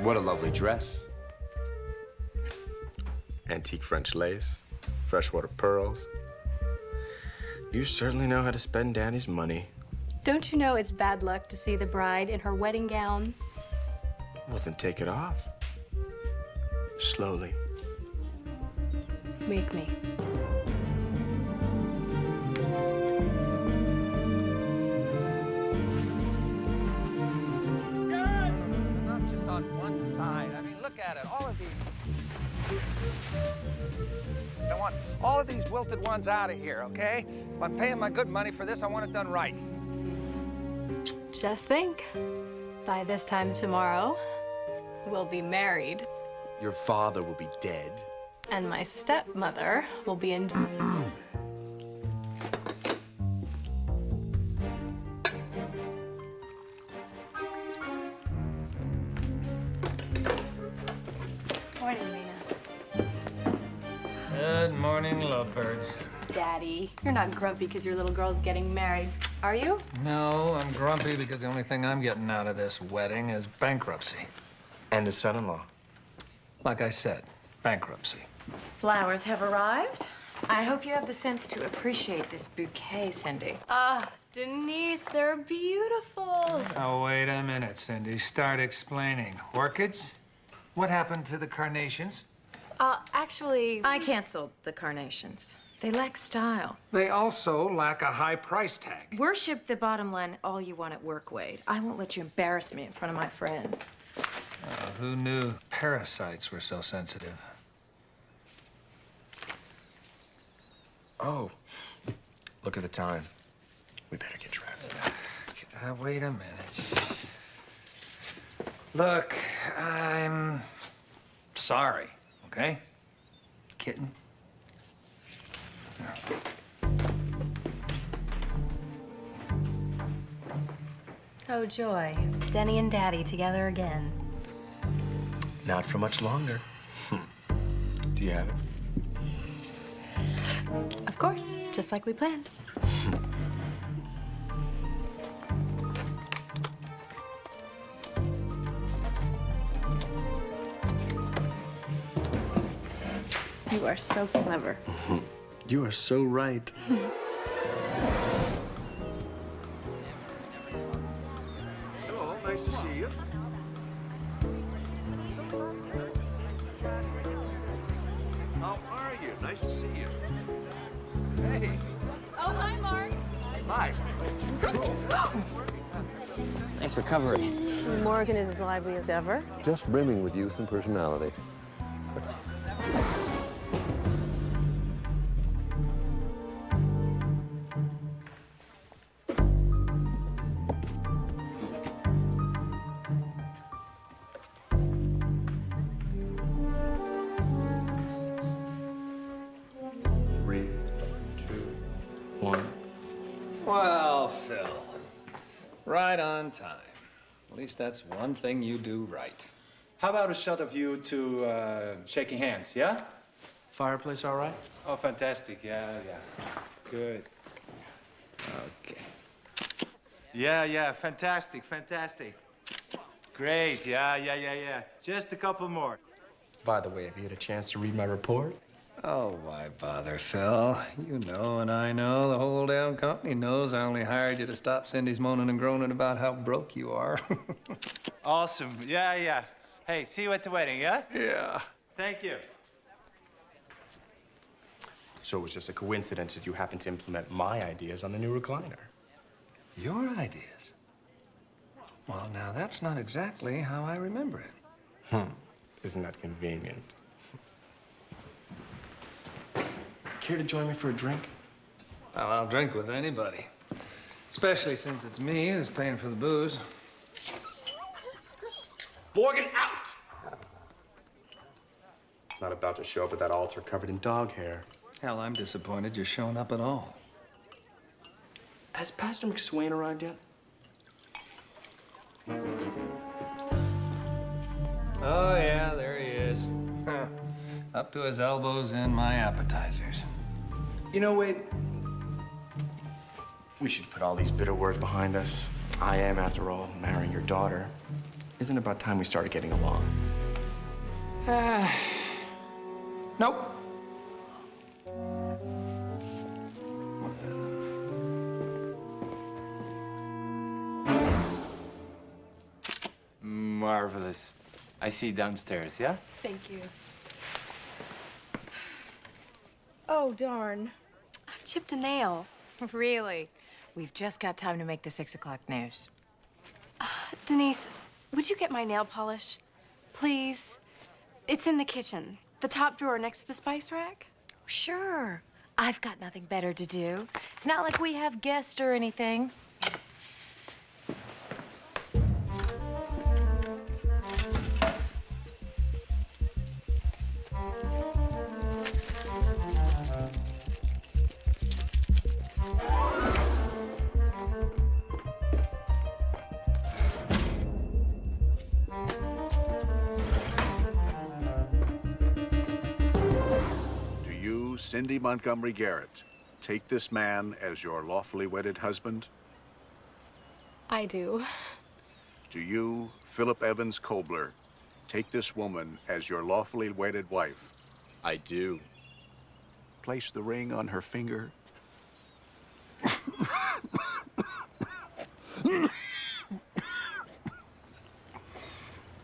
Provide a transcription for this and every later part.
What a lovely dress. Antique French lace, freshwater pearls. You certainly know how to spend Danny's money. Don't you know it's bad luck to see the bride in her wedding gown? Well, then take it off. Slowly. Make me. Not just on one side. I mean, look at it. All of these. I want all of these wilted ones out of here, okay? If I'm paying my good money for this, I want it done right. Just think, by this time tomorrow, we'll be married. Your father will be dead. And my stepmother will be in... Morning, Nina. Good morning, lovebirds. Daddy, you're not grumpy because your little girl's getting married, are you? No, I'm grumpy because the only thing I'm getting out of this wedding is bankruptcy. And his son-in-law. Like I said, bankruptcy. Flowers have arrived. I hope you have the sense to appreciate this bouquet, Cindy. Denise, they're beautiful. Oh, wait a minute, Cindy. Start explaining. Orchids? What happened to the carnations? Actually... I canceled the carnations. They lack style. They also lack a high price tag. Worship the bottom line all you want at work, Wade. I won't let you embarrass me in front of my friends. Who knew parasites were so sensitive? Oh, look at the time. We better get dressed. Wait a minute. Look, I'm sorry, okay? Kitten? Oh, joy. Denny and Daddy together again. Not for much longer. Do you have it? Of course, just like we planned. You are so clever. You are so right. Hello, nice to see you. How are you? Nice to see you. Hey. Oh, hi, Mark. Hi. Nice recovery. Morgan is as lively as ever. Just brimming with youth and personality. Three, two, one. Well, Phil, right on time. At least that's one thing you do right. How about a shot of you two shaking hands, yeah? Fireplace all right? Oh, fantastic. Yeah. Good. Okay. Yeah, fantastic. Great, yeah. Just a couple more. By the way, have you had a chance to read my report? Oh, why bother, Phil? You know and I know, the whole damn company knows I only hired you to stop Cindy's moaning and groaning about how broke you are. Awesome, yeah. Hey, see you at the wedding, yeah? Yeah. Thank you. So it was just a coincidence that you happened to implement my ideas on the new recliner. Your ideas? Well, now, that's not exactly how I remember it. Isn't that convenient? Care to join me for a drink? Well, I'll drink with anybody. Especially since it's me who's paying for the booze. Morgan, out! Not about to show up at that altar covered in dog hair. Hell, I'm disappointed you're showing up at all. Has Pastor McSwain arrived yet? Oh, yeah, there he is. Up to his elbows in my appetizers. You know, Wade, we should put all these bitter words behind us. I am, after all, marrying your daughter. Isn't it about time we started getting along? Nope. Marvelous. I see you downstairs, yeah? Thank you. Oh, darn. I've chipped a nail. Really? We've just got time to make the 6 o'clock news. Denise, would you get my nail polish? Please? It's in the kitchen. The top drawer next to the spice rack. Sure. I've got nothing better to do. It's not like we have guests or anything. Cindy Montgomery Garrett, take this man as your lawfully wedded husband? I do. Do you, Philip Evans Kobler, take this woman as your lawfully wedded wife? I do. Place the ring on her finger.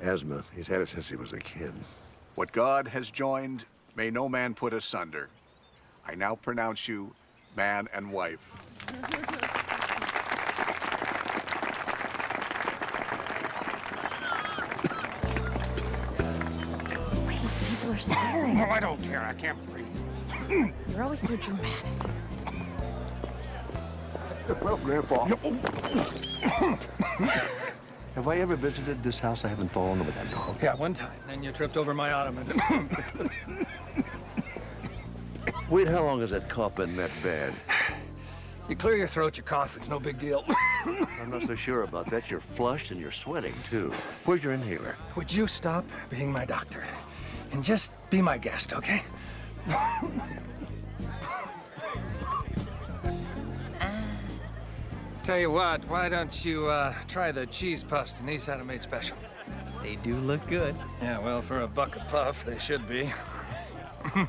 Asthma. He's had it since he was a kid. What God has joined, may no man put asunder. I now pronounce you man and wife. Wait, people are staring. Oh, I don't care. I can't breathe. You're always so dramatic. Well, Grandpa. Have I ever visited this house I haven't fallen over that dog? Yeah, one time. Then you tripped over my ottoman. Wait, how long has that cough been that bad? You clear your throat, you cough. It's no big deal. I'm not so sure about that. You're flushed and you're sweating, too. Where's your inhaler? Would you stop being my doctor and just be my guest, okay? Tell you what, why don't you try the cheese puffs Denise had them made special? They do look good. Yeah, well, for a buck a puff, they should be. Are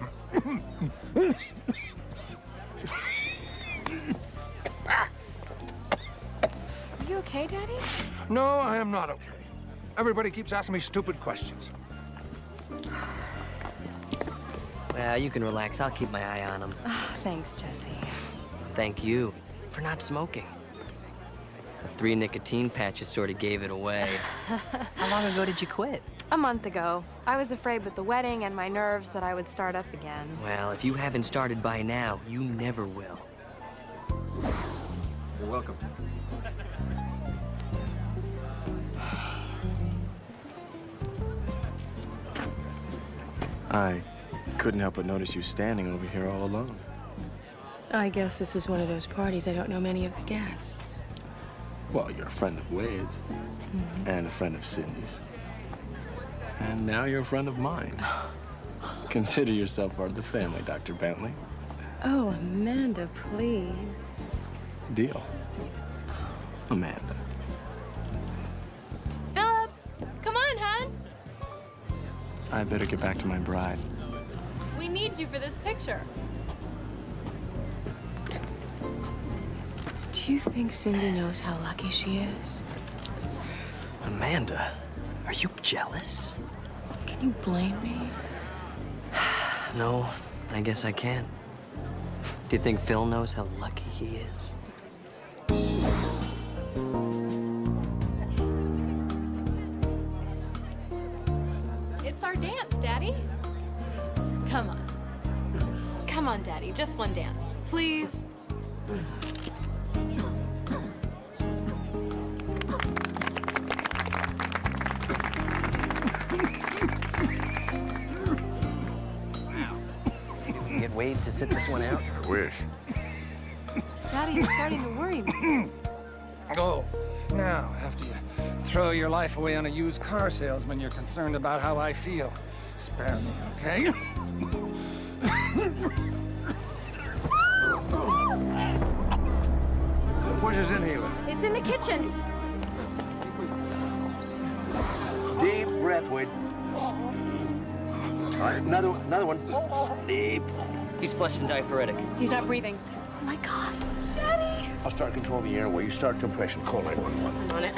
you okay, Daddy? No, I am not okay. Everybody keeps asking me stupid questions. Well, you can relax. I'll keep my eye on them. Oh, thanks, Jesse. Thank you for not smoking. The 3 nicotine patches sort of gave it away. How long ago did you quit? A month ago. I was afraid with the wedding and my nerves that I would start up again. Well, if you haven't started by now, you never will. You're welcome. I couldn't help but notice you standing over here all alone. I guess this is one of those parties I don't know many of the guests. Well, you're a friend of Wade's, and a friend of Cindy's. And now you're a friend of mine. Consider yourself part of the family, Dr. Bentley. Oh, Amanda, please. Deal. Amanda. Philip! Come on, hon! I better get back to my bride. We need you for this picture. Do you think Cindy knows how lucky she is? Amanda, are you jealous? Can you blame me? No, I guess I can. Do you think Phil knows how lucky he is? It's our dance, Daddy. Come on. Come on, Daddy. Just one dance. Please. Get Wade to sit this one out? I wish. Daddy, you're starting to worry me. Oh, now, after you throw your life away on a used car salesman, you're concerned about how I feel. Spare me, okay? Where's his inhaler? It's in the kitchen. breath, Wade. All right, another one. Deep. He's flushed and diaphoretic. He's not breathing. Oh my God, Daddy! I'll start controlling the airway. You start compression. Call 911. I'm on it.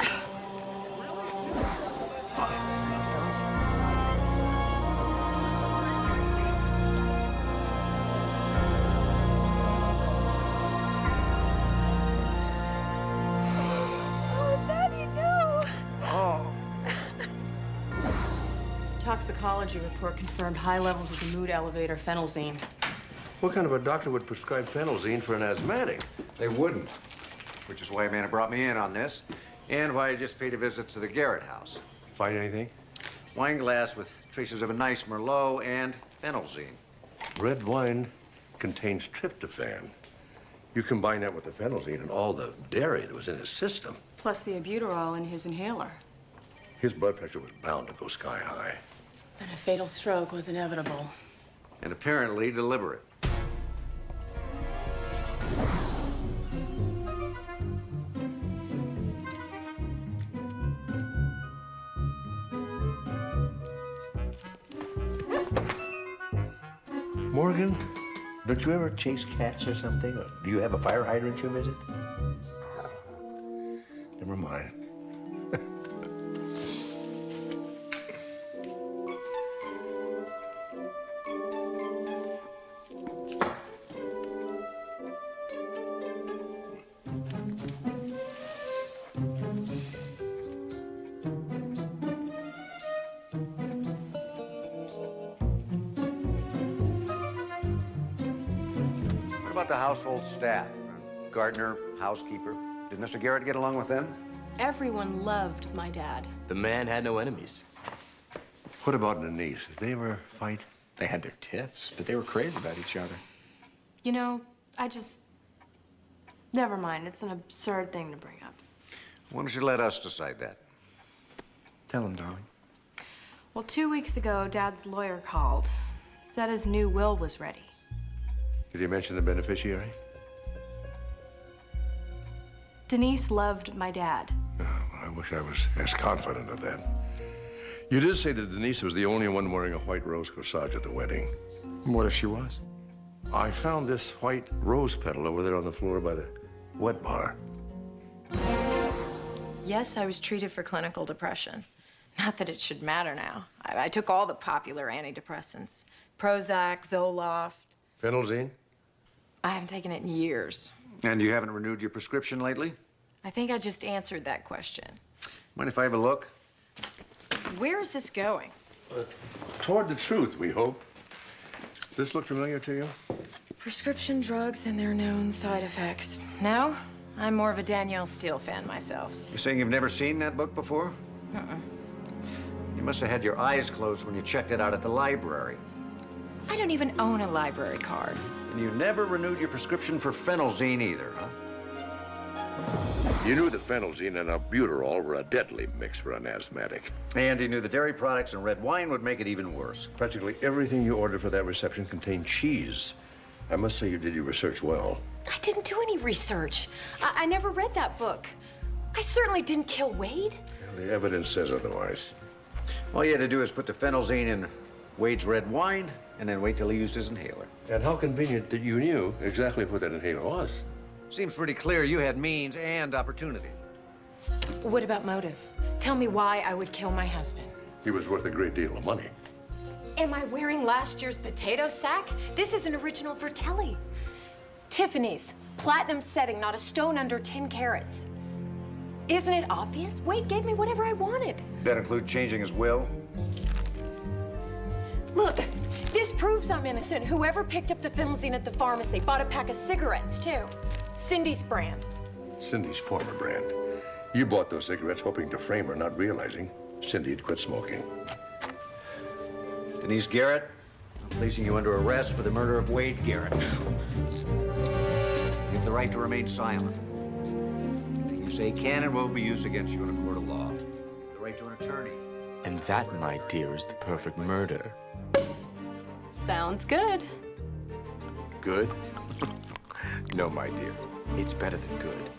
Toxicology report confirmed high levels of the mood elevator phenelzine. What kind of a doctor would prescribe phenelzine for an asthmatic? They wouldn't, which is why Amanda brought me in on this, and why I just paid a visit to the Garrett house. Find anything? Wine glass with traces of a nice Merlot and phenelzine. Red wine contains tryptophan. You combine that with the phenelzine and all the dairy that was in his system. Plus the albuterol in his inhaler. His blood pressure was bound to go sky high. And a fatal stroke was inevitable. And apparently deliberate. Morgan, don't you ever chase cats or something? Or do you have a fire hydrant you visit? Never mind. What about the household staff? Gardener, housekeeper. Did Mr. Garrett get along with them? Everyone loved my dad. The man had no enemies. What about Denise? Did they ever fight? They had their tiffs, but they were crazy about each other. You know, never mind. It's an absurd thing to bring up. Why don't you let us decide that? Tell him, darling. Well, 2 weeks ago, Dad's lawyer called. Said his new will was ready. Did he mention the beneficiary? Denise loved my dad. Oh, I wish I was as confident of that. You did say that Denise was the only one wearing a white rose corsage at the wedding. What if she was? I found this white rose petal over there on the floor by the wet bar. Yes, I was treated for clinical depression. Not that it should matter now. I took all the popular antidepressants. Prozac, Zoloft. Phenelzine? I haven't taken it in years. And you haven't renewed your prescription lately? I think I just answered that question. Mind if I have a look? Where is this going? Toward the truth, we hope. Does this look familiar to you? Prescription drugs and their known side effects. No, I'm more of a Danielle Steele fan myself. You're saying you've never seen that book before? Uh-uh. You must have had your eyes closed when you checked it out at the library. I don't even own a library card. And you never renewed your prescription for phenelzine either, huh? You knew that phenelzine and albuterol were a deadly mix for an asthmatic. And you knew the dairy products and red wine would make it even worse. Practically everything you ordered for that reception contained cheese. I must say you did your research well. I didn't do any research. I never read that book. I certainly didn't kill Wade. The evidence says otherwise. All you had to do is put the phenelzine in Wade's red wine and then wait till he used his inhaler. And how convenient that you knew exactly what that inhaler was. Seems pretty clear you had means and opportunity. What about motive? Tell me why I would kill my husband. He was worth a great deal of money. Am I wearing last year's potato sack? This is an original Vertelli. Tiffany's, platinum setting, not a stone under 10 carats. Isn't it obvious? Wade gave me whatever I wanted. That include changing his will? Look, this proves I'm innocent. Whoever picked up the phenelzine at the pharmacy bought a pack of cigarettes, too. Cindy's brand. Cindy's former brand. You bought those cigarettes hoping to frame her, not realizing Cindy had quit smoking. Denise Garrett, I'm placing you under arrest for the murder of Wade Garrett. You have the right to remain silent. Anything you say can and will be used against you in a court of law. The right to an attorney. And that, my dear, is the perfect murder. Sounds good. Good? No, my dear. It's better than good.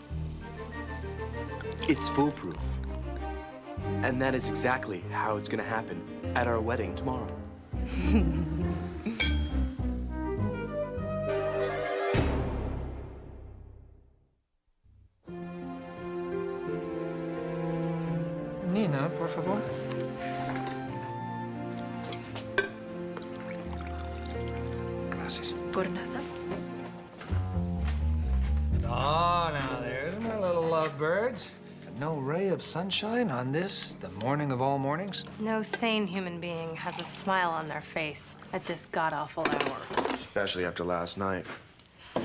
It's foolproof. And that is exactly how it's gonna happen at our wedding tomorrow. Nina, por favor. Gracias. Por nada. Oh, now there's my little lovebirds. No ray of sunshine on this, the morning of all mornings? No sane human being has a smile on their face at this god-awful hour. Especially after last night.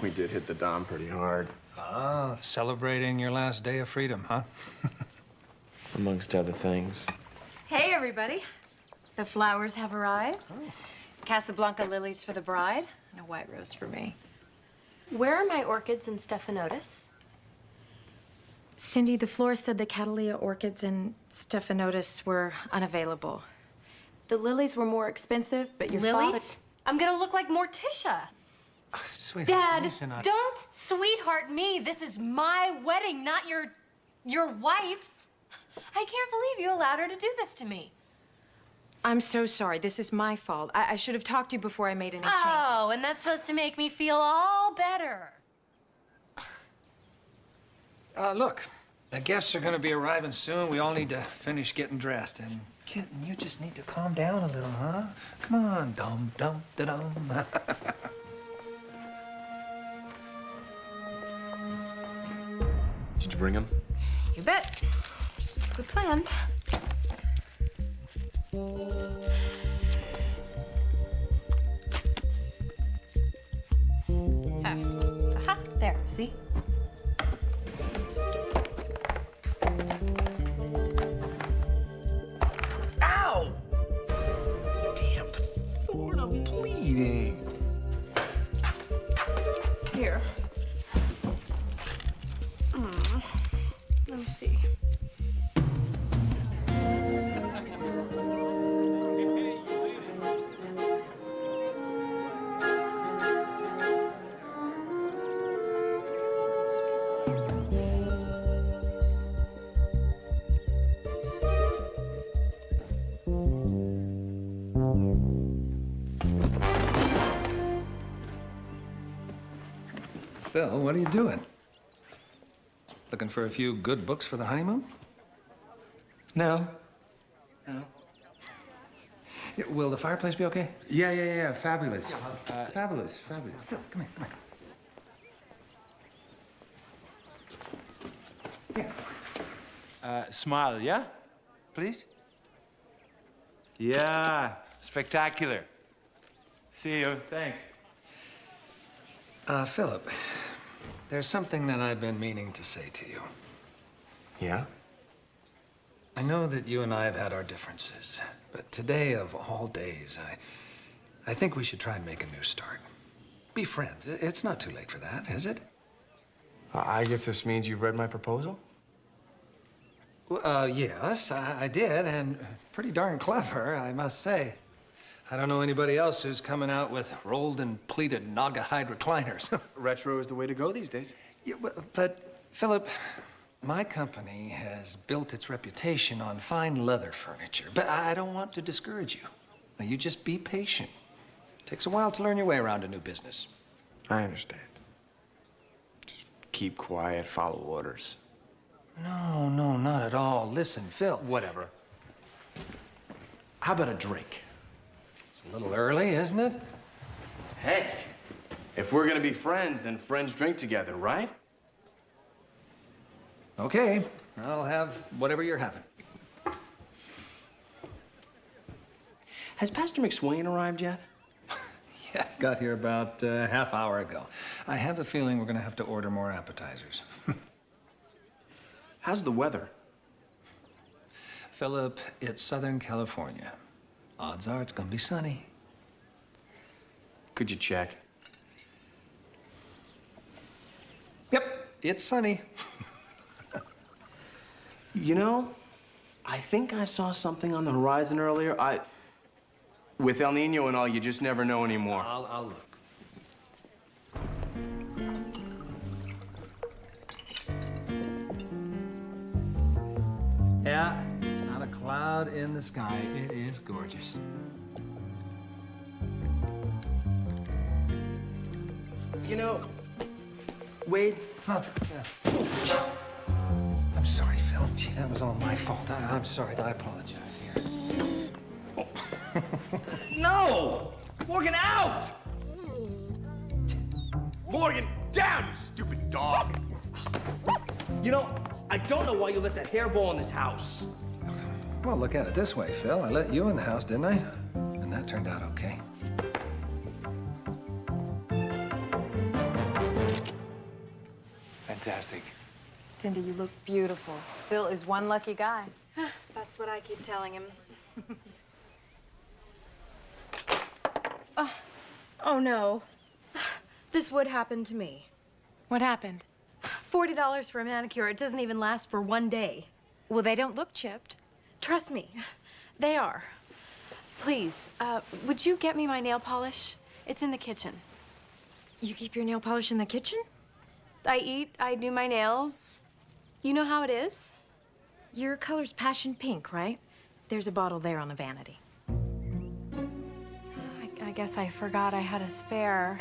We did hit the Dom pretty hard. Ah, celebrating your last day of freedom, huh? Amongst other things. Hey, everybody. The flowers have arrived. Casablanca lilies for the bride, and a white rose for me. Where are my orchids and stephanotis? Cindy, the florist said the Catalia orchids and stephanotis were unavailable. The lilies were more expensive, but your Lilies? father... I'm gonna look like Morticia. Sweetheart, Dad, listen, don't sweetheart me. This is my wedding, not your wife's. I can't believe you allowed her to do this to me. I'm so sorry. This is my fault. I should have talked to you before I made any changes. Oh, and that's supposed to make me feel all better. Look, the guests are gonna be arriving soon. We all need to finish getting dressed. And kitten, you just need to calm down a little, huh? Come on, dum-dum-da-dum. Did you bring him? You bet. Just like we planned. Aha, there, see? Ow! Damn thorn, I'm bleeding. Here. Let me see. Phil, what are you doing? Looking for a few good books for the honeymoon? No. No. Yeah, will the fireplace be okay? Yeah. Fabulous. Fabulous. Phil, come here. Smile, yeah? Please? Yeah. Spectacular. See you. Thanks. Philip, there's something that I've been meaning to say to you. Yeah? I know that you and I have had our differences, but today of all days, I think we should try and make a new start. Be friends. It's not too late for that, is it? I guess this means you've read my proposal? Well, yes, I did, and pretty darn clever, I must say. I don't know anybody else who's coming out with rolled and pleated Naugahyde recliners. Retro is the way to go these days. Yeah, but, Philip, my company has built its reputation on fine leather furniture, but I don't want to discourage you. Now, you just be patient. It takes a while to learn your way around a new business. I understand. Just keep quiet, follow orders. No, not at all. Listen, Phil. Whatever. How about a drink? It's a little early, isn't it? Hey, if we're gonna be friends, then friends drink together, right? Okay, I'll have whatever you're having. Has Pastor McSwain arrived yet? Yeah, got here about a half hour ago. I have a feeling we're gonna have to order more appetizers. How's the weather? Philip, it's Southern California. Odds are it's gonna be sunny. Could you check? Yep, it's sunny. You know, I think I saw something on the horizon earlier. With El Nino and all, you just never know anymore. I'll look. Yeah, not cloud in the sky. It is gorgeous. You know, Wade. Huh? Yeah. I'm sorry, Phil. Gee, that was all my fault. I'm sorry. I apologize here. No! Morgan, out! Morgan, down, you stupid dog! You know, I don't know why you left that hairball in this house. Well, look at it this way, Phil. I let you in the house, didn't I? And that turned out okay. Fantastic. Cindy, you look beautiful. Phil is one lucky guy. That's what I keep telling him. Oh, no. This would happen to me. What happened? $40 for a manicure. It doesn't even last for one day. Well, they don't look chipped. Trust me, they are. Please, would you get me my nail polish? It's in the kitchen. You keep your nail polish in the kitchen? I eat, I do my nails. You know how it is? Your color's passion pink, right? There's a bottle there on the vanity. I guess I forgot I had a spare.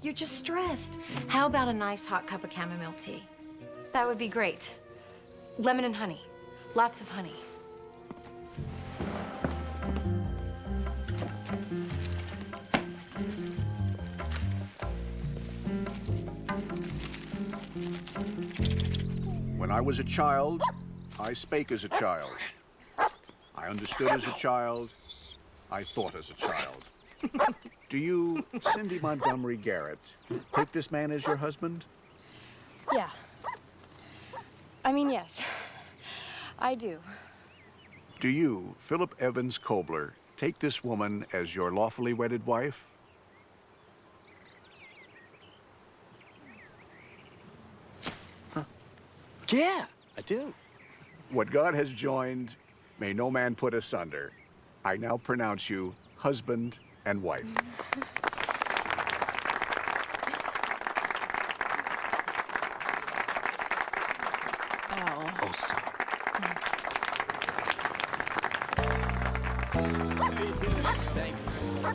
You're just stressed. How about a nice hot cup of chamomile tea? That would be great. Lemon and honey. Lots of honey. When I was a child, I spake as a child. I understood as a child. I thought as a child. Do you, Cindy Montgomery Garrett, take this man as your husband? Yeah. I mean, yes. I do. Do you, Philip Evans Kobler, take this woman as your lawfully wedded wife? Yeah, I do. What God has joined, may no man put asunder. I now pronounce you husband and wife. Oh, sorry.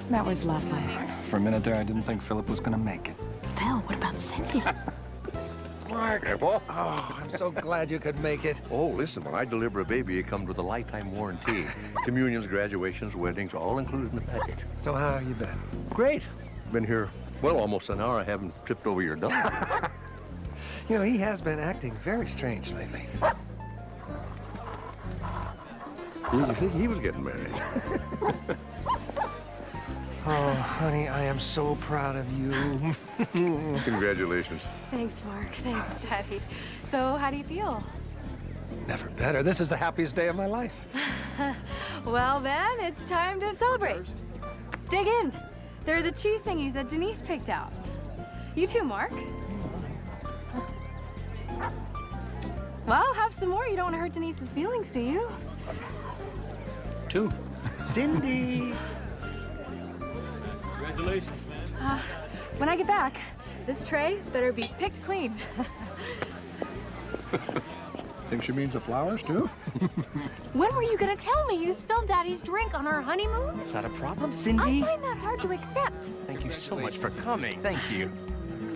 That was lovely. For a minute there, I didn't think Philip was gonna make it. Phil, what about Cindy? Mark! Careful. Oh, I'm so glad you could make it. Oh, listen, when I deliver a baby, it comes with a lifetime warranty. Communions, graduations, weddings, all included in the package. So how have you been? Great. Been here, well, almost an hour. I haven't tripped over your dog. You know, he has been acting very strange lately. You think he was getting married? Oh, honey, I am so proud of you. Congratulations. Thanks, Mark. Thanks, Daddy. So, how do you feel? Never better. This is the happiest day of my life. Well, then, it's time to celebrate. Dig in. They're the cheese thingies that Denise picked out. You too, Mark. Well, have some more. You don't want to hurt Denise's feelings, do you? Two. Cindy! Congratulations, man. When I get back, this tray better be picked clean. Think she means the flowers, too? When were you gonna tell me you spilled Daddy's drink on our honeymoon? It's not a problem, I Cindy. find that hard to accept. Thank you so much for coming. Thank you.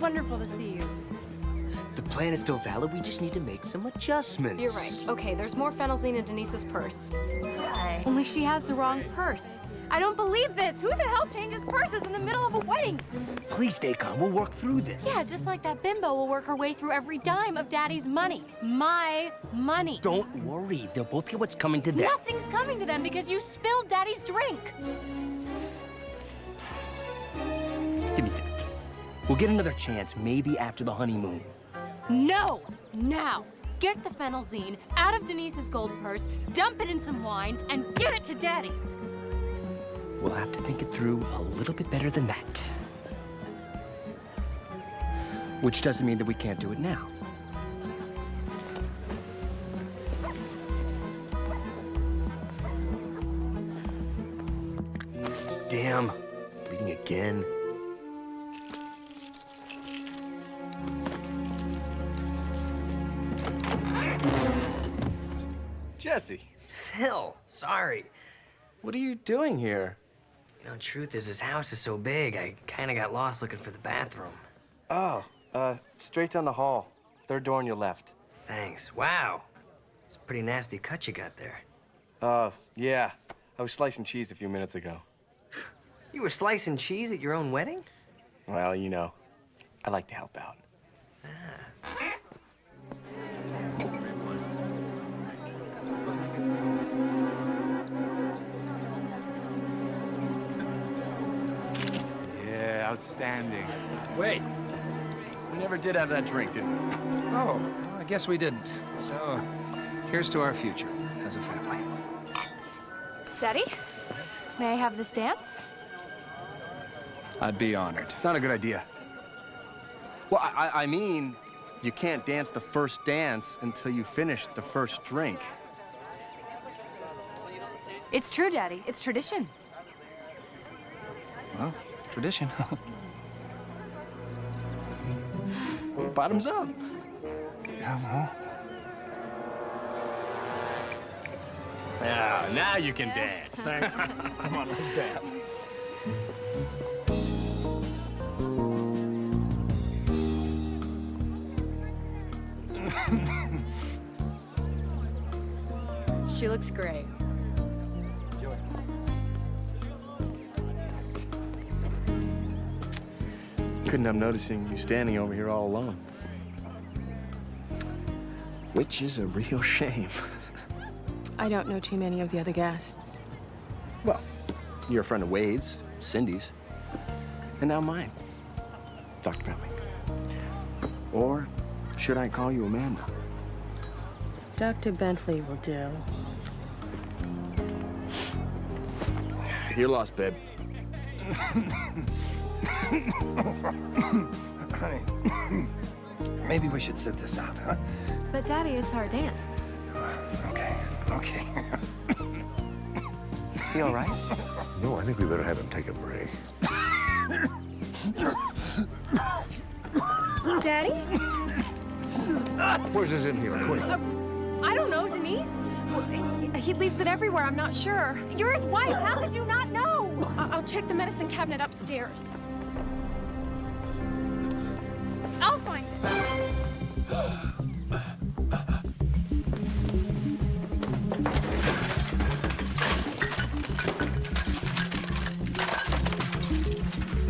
Wonderful to see you. The plan is still valid. We just need to make some adjustments. You're right. Okay, there's more phenolzine in Denise's purse. Hi. Only she has the wrong purse. I don't believe this. Who the hell changes purses in the middle of a wedding? Please stay calm. We'll work through this. Yeah, just like that bimbo will work her way through every dime of Daddy's money. My money. Don't worry. They'll both get what's coming to them. Nothing's coming to them because you spilled Daddy's drink. Give me that. We'll get another chance, maybe after the honeymoon. No! Now! Get the phenolzine out of Denise's gold purse, dump it in some wine, and give it to Daddy. We'll have to think it through a little bit better than that. Which doesn't mean that we can't do it now. Damn, bleeding again. Jesse, Phil, sorry. What are you doing here? You know, truth is, this house is so big, I kind of got lost looking for the bathroom. Oh, straight down the hall. Third door on your left. Thanks. Wow. It's a pretty nasty cut you got there. Yeah. I was slicing cheese a few minutes ago. You were slicing cheese at your own wedding? Well, you know, I like to help out. Yeah, outstanding. Wait. We never did have that drink, did we? Oh, well, I guess we didn't. So, here's to our future as a family. Daddy, may I have this dance? I'd be honored. It's not a good idea. Well, I mean, you can't dance the first dance until you finish the first drink. It's true, Daddy. It's tradition. Well, tradition. Bottoms up. Yeah, well. Now you can dance. Come on, let's dance. She looks great. Couldn't help noticing you standing over here all alone. Which is a real shame. I don't know too many of the other guests. Well, you're a friend of Wade's, Cindy's, and now mine, Dr. Bentley. Or should I call you Amanda? Dr. Bentley will do. You're lost, babe. Honey, maybe we should sit this out, huh? But Daddy, it's our dance. Okay. Is he all right? No, I think we better have him take a break. Daddy? Where's his inhaler? Quick. I don't know, Denise. He leaves it everywhere. I'm not sure. You're his wife. How could you not know? I'll check the medicine cabinet upstairs. I'll find it.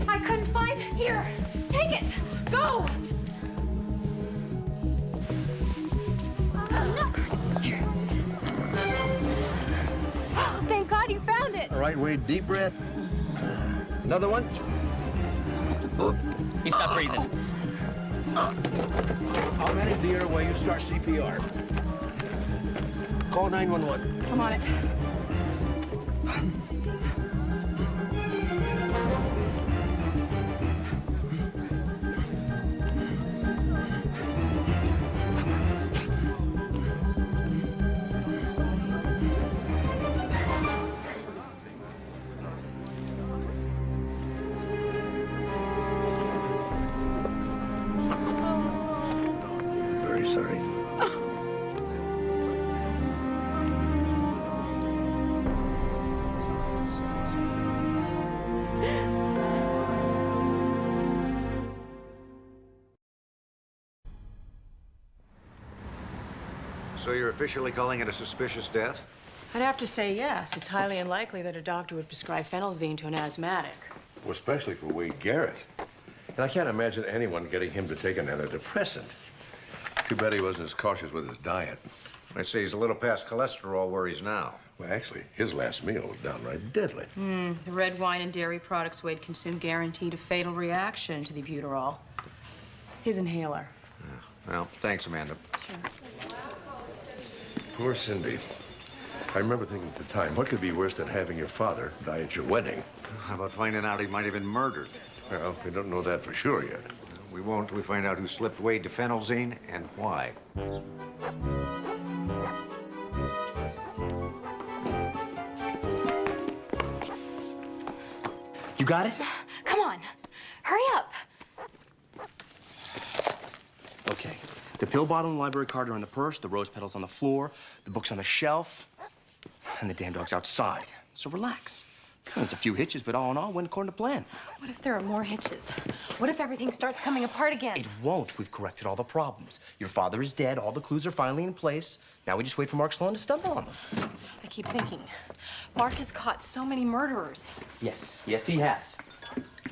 I couldn't find it. Here, take it. Go. Thank God you found it. All right, Wade, deep breath. Another one. He's not breathing. I'll manage the airway. You start CPR. Call 911. I'm on it. Very sorry. So you're officially calling it a suspicious death? I'd have to say yes. It's highly unlikely that a doctor would prescribe phenelzine to an asthmatic. Well, especially for Wade Garrett. And I can't imagine anyone getting him to take an antidepressant. Too bad he wasn't as cautious with his diet. I'd say he's a little past cholesterol where he's now. Well, actually, his last meal was downright deadly. The red wine and dairy products Wade consumed guaranteed a fatal reaction to the buterol. His inhaler. Well, thanks, Amanda. Poor Cindy. I remember thinking at the time, what could be worse than having your father die at your wedding? How about finding out he might have been murdered? Well, we don't know that for sure yet. We won't till we find out who slipped Wade to phenelzine and why. You got it? Come on. Hurry up. Okay. The pill bottle and library card are in the purse, the rose petals on the floor, the book's on the shelf. and the damn dog's outside. So relax. It's a few hitches, but all in all, went according to plan. What if there are more hitches? What if everything starts coming apart again? It won't. We've corrected all the problems. Your father is dead. All the clues are finally in place. Now we just wait for Mark Sloan to stumble on them. I keep thinking, Mark has caught so many murderers. Yes, he has.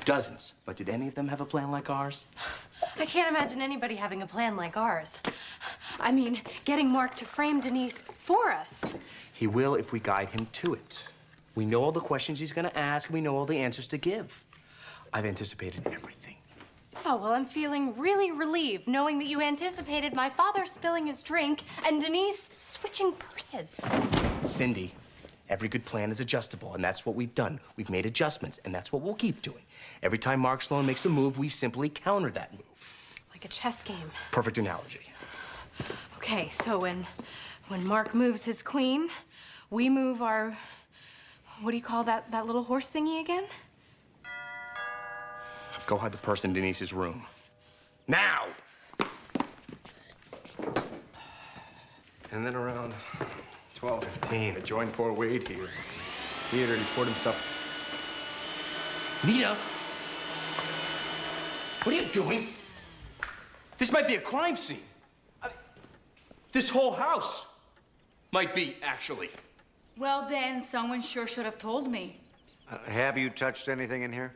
Dozens. But did any of them have a plan like ours? I can't imagine anybody having a plan like ours. I mean, getting Mark to frame Denise for us. He will if we guide him to it. We know all the questions he's gonna ask, and we know all the answers to give. I've anticipated everything. Oh, well, I'm feeling really relieved knowing that you anticipated my father spilling his drink and Denise switching purses. Cindy, every good plan is adjustable, and that's what we've done. We've made adjustments, and that's what we'll keep doing. Every time Mark Sloan makes a move, we simply counter that move. Like a chess game. Perfect analogy. Okay, so when Mark moves his queen, we move our... What do you call that little horse thingy again? Go hide the purse in Denise's room. Now! And then around 12:15, I joined poor Wade here. He had already poured himself... Nita! What are you doing? This might be a crime scene. This whole house might be, actually. Well, then, someone sure should have told me. Have you touched anything in here?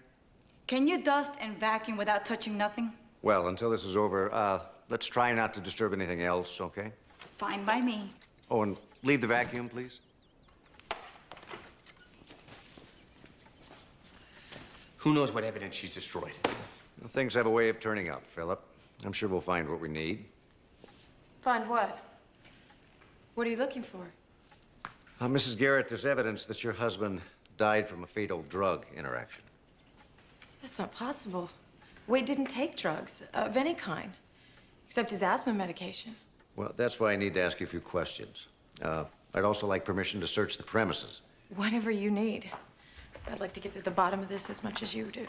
Can you dust and vacuum without touching nothing? Well, until this is over, let's try not to disturb anything else, okay? Fine by me. Oh, and leave the vacuum, please. Who knows what evidence she's destroyed? Well, things have a way of turning up, Philip. I'm sure we'll find what we need. Find what? What are you looking for? Mrs. Garrett, there's evidence that your husband died from a fatal drug interaction. That's not possible. Wade didn't take drugs of any kind, except his asthma medication. Well, that's why I need to ask you a few questions. I'd also like permission to search the premises. Whatever you need. I'd like to get to the bottom of this as much as you do.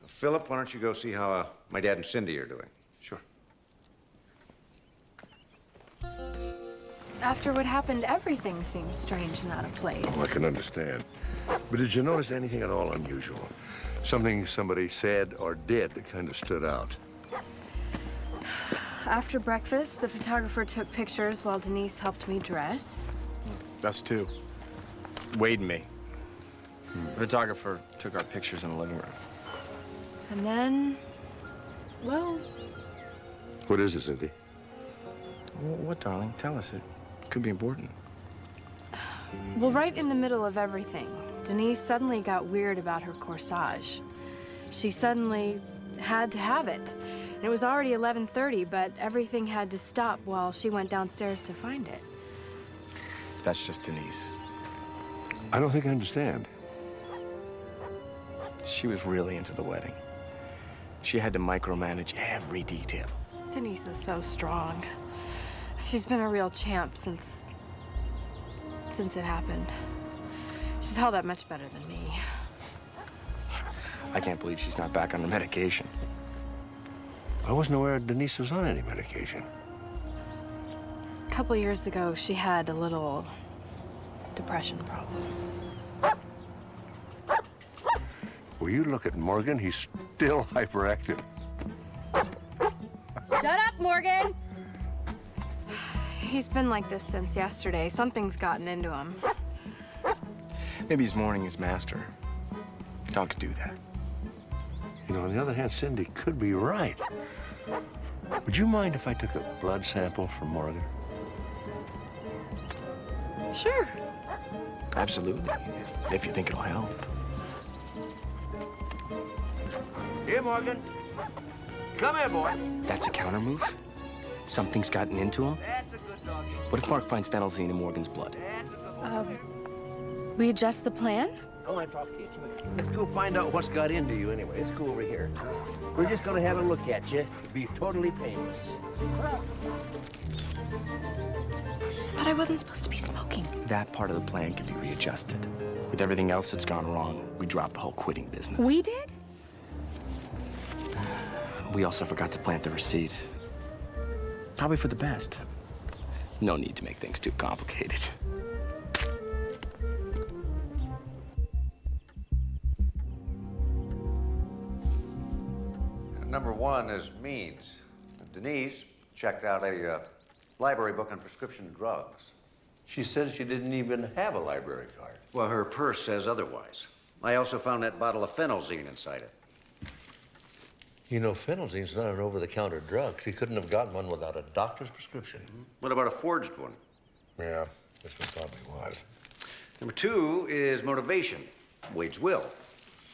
Philip, why don't you go see how my dad and Cindy are doing? Sure. After what happened, everything seems strange and out of place. Oh, I can understand. But did you notice anything at all unusual? Something somebody said or did that kind of stood out? After breakfast, the photographer took pictures while Denise helped me dress. Us too. Wade and me. The photographer took our pictures in the living room. And then, well... What is it, Cindy? What, darling? Tell us. It could be important. Well, right in the middle of everything, Denise suddenly got weird about her corsage. She suddenly had to have it. And it was already 11:30, but everything had to stop while she went downstairs to find it. That's just Denise. I don't think I understand. She was really into the wedding. She had to micromanage every detail. Denise is so strong. She's been a real champ since it happened. She's held up much better than me. I can't believe she's not back on her medication. I wasn't aware Denise was on any medication. A couple years ago, she had a little depression problem. Will you look at Morgan? He's still hyperactive. Shut up, Morgan! He's been like this since yesterday. Something's gotten into him. Maybe he's mourning his master. Dogs do that. You know, on the other hand, Cindy could be right. Would you mind if I took a blood sample from Morgan? Sure. Absolutely. If you think it'll help. Here, Morgan. Come here, boy. That's a counter move? Something's gotten into him? That's a good doggy. What if Mark finds phenelzine in Morgan's blood? That's a good one. We adjust the plan? Oh, I talked to you. Let's go find out what's got into you anyway. Let's go over here. We're just gonna have a look at you. It'll be totally painless. But I wasn't supposed to be smoking. That part of the plan can be readjusted. With everything else that's gone wrong, we dropped the whole quitting business. We did? We also forgot to plant the receipt. Probably for the best. No need to make things too complicated. Number one is means. Denise checked out a library book on prescription drugs. She said she didn't even have a library card. Well, her purse says otherwise. I also found that bottle of phenelzine inside it. You know, phenelzine's not an over-the-counter drug. She couldn't have gotten one without a doctor's prescription. What about a forged one? Yeah, this one probably was. Number two is motivation. Wade's will.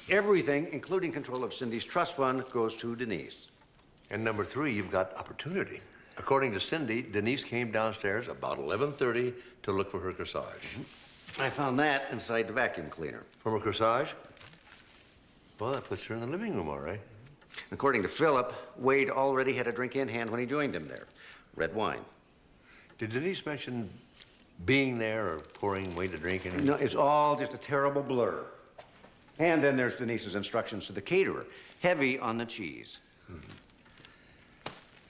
Everything, including control of Cindy's trust fund, goes to Denise. And number three, you've got opportunity. According to Cindy, Denise came downstairs about 11:30 to look for her corsage. I found that inside the vacuum cleaner. From her corsage? Well, that puts her in the living room, all right. According to Philip, Wade already had a drink in hand when he joined him there. Red wine. Did Denise mention being there or pouring Wade a drink? No, it's all just a terrible blur. And then there's Denise's instructions to the caterer. Heavy on the cheese.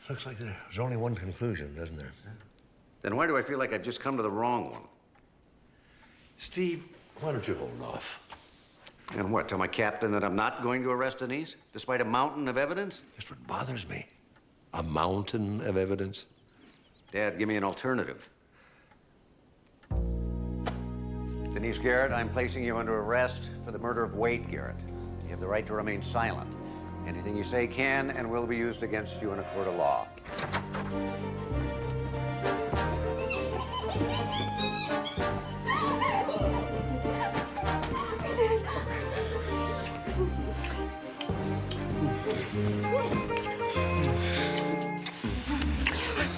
Looks like there's only one conclusion, doesn't there? Then why do I feel like I've just come to the wrong one? Steve, why don't you hold off? And what, tell my captain that I'm not going to arrest Denise, despite a mountain of evidence? That's what bothers me. A mountain of evidence? Dad, give me an alternative. Denise Garrett, I'm placing you under arrest for the murder of Wade Garrett. You have the right to remain silent. Anything you say can and will be used against you in a court of law.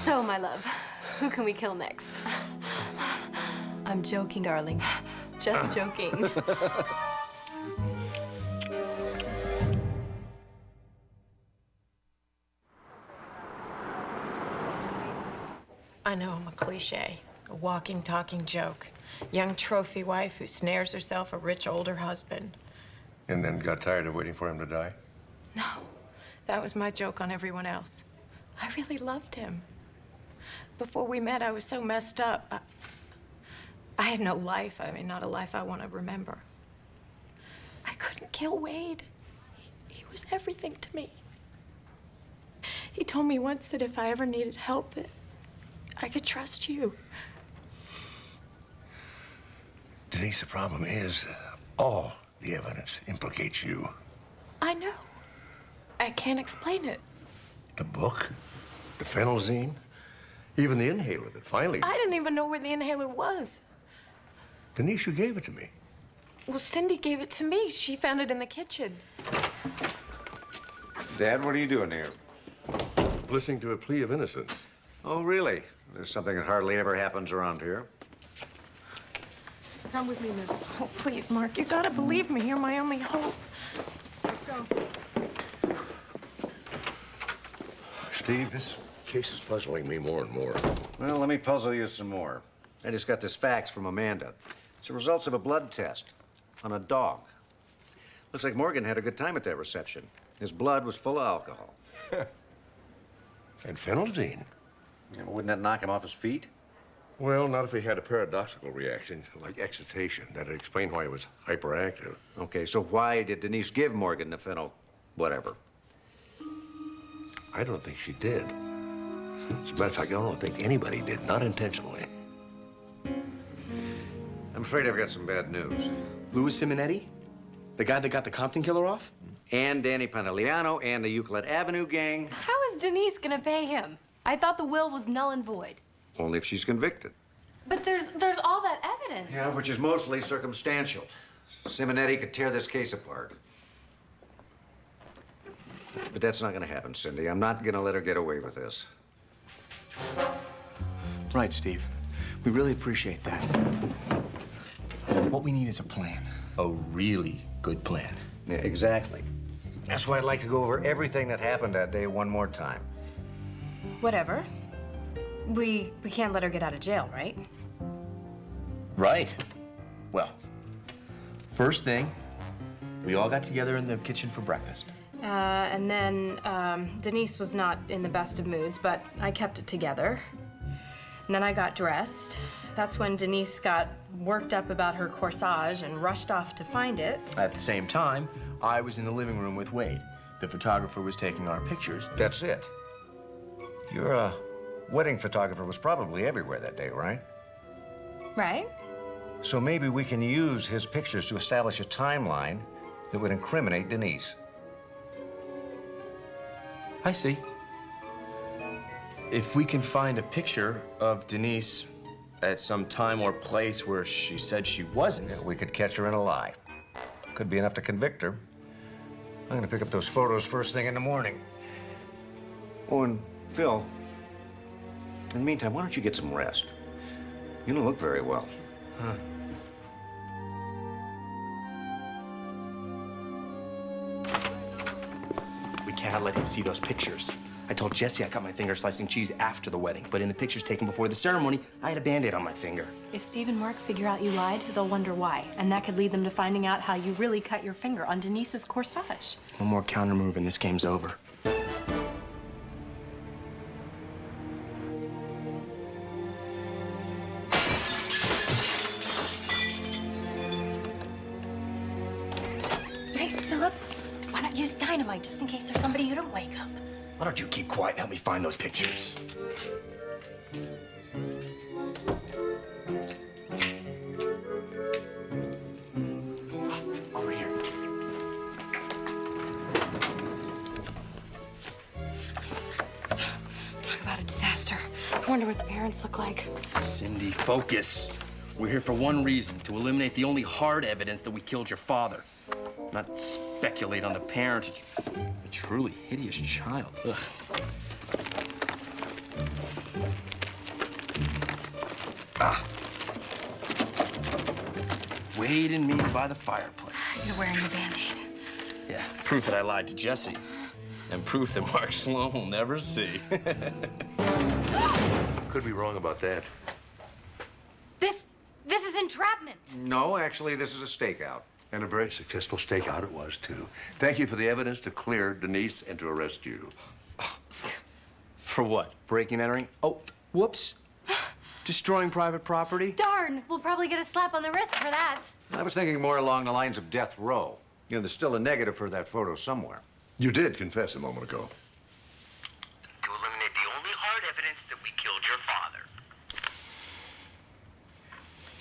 So, my love, who can we kill next? I'm joking, darling. Just joking. I know I'm a cliche, a walking, talking joke. Young trophy wife who snares herself a rich older husband. And then got tired of waiting for him to die? No, that was my joke on everyone else. I really loved him. Before we met, I was so messed up. I had no life. I mean, not a life I want to remember. I couldn't kill Wade. He was everything to me. He told me once that if I ever needed help, that I could trust you. Denise, the problem is all the evidence implicates you. I know. I can't explain it. The book, the phenelzine, even the inhaler that finally... I didn't even know where the inhaler was. Denise, you gave it to me. Well, Cindy gave it to me. She found it in the kitchen. Dad, what are you doing here? Listening to a plea of innocence. Oh, really? There's something that hardly ever happens around here. Come with me, Miss. Oh, please, Mark, you gotta believe me. You're my only hope. Let's go. Steve, this case is puzzling me more and more. Well, let me puzzle you some more. I just got this fax from Amanda. It's the results of a blood test on a dog. Looks like Morgan had a good time at that reception. His blood was full of alcohol. And phenelzine. Yeah, wouldn't that knock him off his feet? Well, not if he had a paradoxical reaction, like excitation. That'd explain why he was hyperactive. Okay, so why did Denise give Morgan the whatever? I don't think she did. As a matter of fact, I don't think anybody did, not intentionally. I'm afraid I've got some bad news. Louis Simonetti? The guy that got the Compton killer off? And Danny Pantaleano and the Euclid Avenue gang. How is Denise gonna pay him? I thought the will was null and void. Only if she's convicted. But there's all that evidence. Yeah, which is mostly circumstantial. Simonetti could tear this case apart. But that's not gonna happen, Cindy. I'm not gonna let her get away with this. Right, Steve. We really appreciate that. What we need is a plan. A really good plan. Yeah, exactly. That's why I'd like to go over everything that happened that day one more time. Whatever. We can't let her get out of jail, right? Right. Well, first thing, we all got together in the kitchen for breakfast. And then Denise was not in the best of moods, but I kept it together. And then I got dressed. That's when Denise got worked up about her corsage and rushed off to find it. At the same time, I was in the living room with Wade. The photographer was taking our pictures. That's it. Your wedding photographer was probably everywhere that day, right? Right? So maybe we can use his pictures to establish a timeline that would incriminate Denise. I see. If we can find a picture of Denise at some time or place where she said she wasn't. Yeah, we could catch her in a lie. Could be enough to convict her. I'm gonna pick up those photos first thing in the morning. Oh, and Phil, in the meantime, why don't you get some rest? You don't look very well. Huh. We can't let him see those pictures. I told Jesse I cut my finger slicing cheese after the wedding, but in the pictures taken before the ceremony, I had a Band-Aid on my finger. If Steve and Mark figure out you lied, they'll wonder why. And that could lead them to finding out how you really cut your finger on Denise's corsage. One more counter move and this game's over. Nice, Philip. Why not use dynamite just in case there's somebody you don't wake up? Why don't you keep quiet and help me find those pictures? Over here. Talk about a disaster. I wonder what the parents look like. Cindy, focus. We're here for one reason, to eliminate the only hard evidence that we killed your father. Not speculate on the parents. A truly hideous child. Ugh. Ah. Wade and me by the fireplace. You're wearing a Band-Aid. Yeah, proof that I lied to Jesse. And proof that Mark Sloan will never see. Could be wrong about that. This is entrapment. No, actually, this is a stakeout. And a very successful stakeout it was, too. Thank you for the evidence to clear Denise and to arrest you. For what? Breaking and entering? Oh, whoops. Destroying private property? Darn, we'll probably get a slap on the wrist for that. I was thinking more along the lines of death row. You know, there's still a negative for that photo somewhere. You did confess a moment ago. To eliminate the only hard evidence that we killed your father.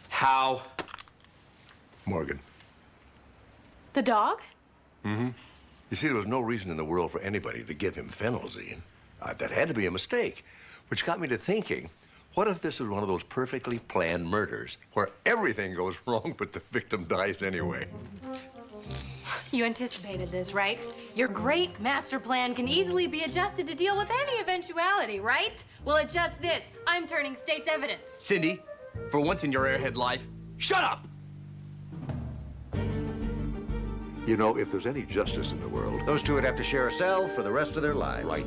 How? Morgan. The dog? Mm-hmm. You see, there was no reason in the world for anybody to give him phenelzine. That had to be a mistake, which got me to thinking, what if this was one of those perfectly planned murders where everything goes wrong but the victim dies anyway? You anticipated this, right? Your great master plan can easily be adjusted to deal with any eventuality, right? Well, adjust this. I'm turning state's evidence. Cindy, for once in your airhead life, shut up! You know, if there's any justice in the world... Those two would have to share a cell for the rest of their lives. Right.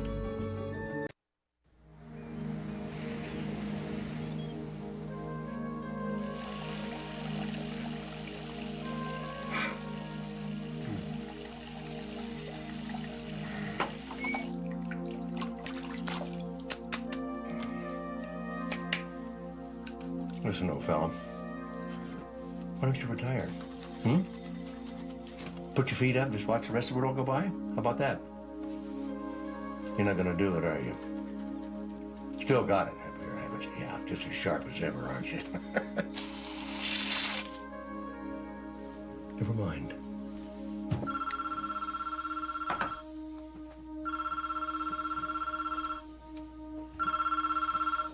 Listen, old fella. Why don't you retire? Hmm? Put your feet up, just watch the rest of the world go by? How about that? You're not gonna do it, are you? Still got it up here, haven't you? Yeah, just as sharp as ever, aren't you? Never mind.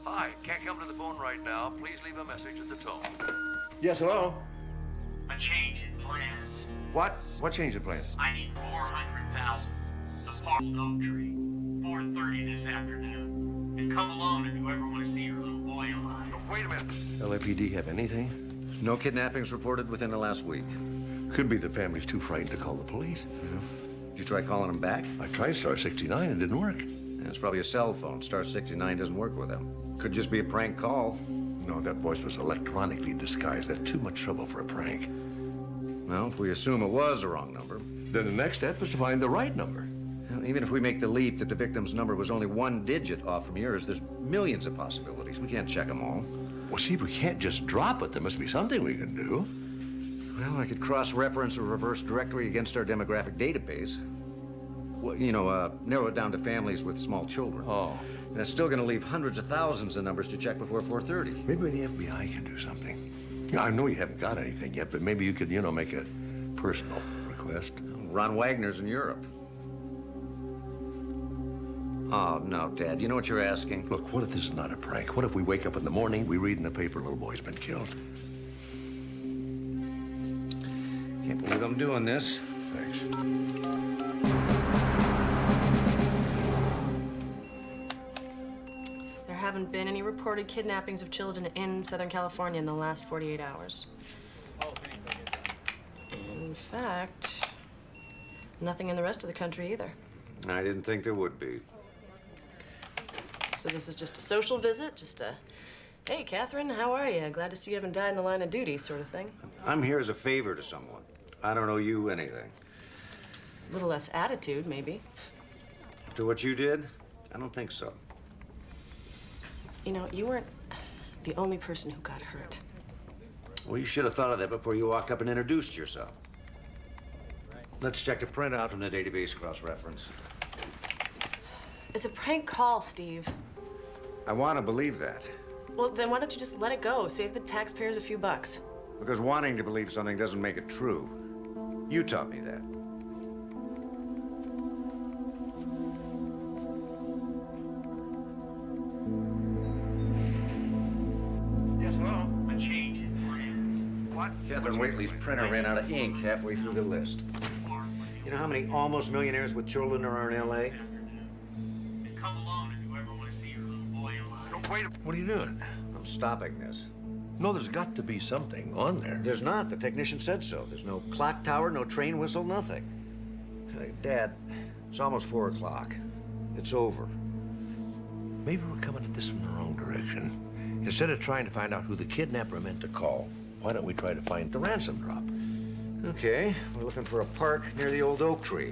Hi, can't come to the phone right now. Please leave a message at the tone. Yes, hello? A change in plans. What? What change of plans? I need 400,000. The Park Oak Tree. 4:30 this afternoon. And come alone if you ever want to see your little boy alive. Wait a minute. LAPD have anything? No kidnappings reported within the last week. Could be the family's too frightened to call the police. Did you try calling them back? I tried star 69 and it didn't work. Yeah, it's probably a cell phone. Star 69 doesn't work with them. Could just be a prank call. No, that voice was electronically disguised. That's too much trouble for a prank. Well, if we assume it was the wrong number. Then the next step is to find the right number. Well, Even if we make the leap that the victim's number was only one digit off from yours, there's millions of possibilities. We can't check them all. Well, see, we can't just drop it. There must be something we can do. Well, I could cross-reference a reverse directory against our demographic database. Well, you know, narrow it down to families with small children. Oh. And it's still going to leave hundreds of thousands of numbers to check before 4:30. Maybe the FBI can do something. Yeah, I know you haven't got anything yet, but maybe you could, you know, make a personal request. Ron Wagner's in Europe. Oh, no, Dad. You know what you're asking? Look, what if this is not a prank? What if we wake up in the morning, we read in the paper, little boy's been killed? Can't believe I'm doing this. Thanks. There haven't been any reported kidnappings of children in Southern California in the last 48 hours. In fact, nothing in the rest of the country either. I didn't think there would be. So this is just a social visit, just a, hey, Catherine, how are you? Glad to see you haven't died in the line of duty sort of thing. I'm here as a favor to someone. I don't owe you anything. A little less attitude, maybe. To what you did? I don't think so. You know, you weren't the only person who got hurt. Well, you should have thought of that before you walked up and introduced yourself. Let's check the printout from the database cross-reference. It's a prank call, Steve. I want to believe that. Well, then why don't you just let it go? Save the taxpayers a few bucks. Because wanting to believe something doesn't make it true. You taught me that. Yes, hello? A change for you. What? Catherine Waitley's printer ran out of ink halfway through the list. You know how many almost millionaires with children there are in L.A.? Come alone if you ever want to see your little boy alive. Don't wait. What are you doing? I'm stopping this. No, there's got to be something on there. There's not. The technician said so. There's no clock tower, no train whistle, nothing. Hey, Dad, it's almost 4 o'clock. It's over. Maybe we're coming at this from the wrong direction. Instead of trying to find out who the kidnapper meant to call, why don't we try to find the ransom drop? Okay, we're looking for a park near the old oak tree.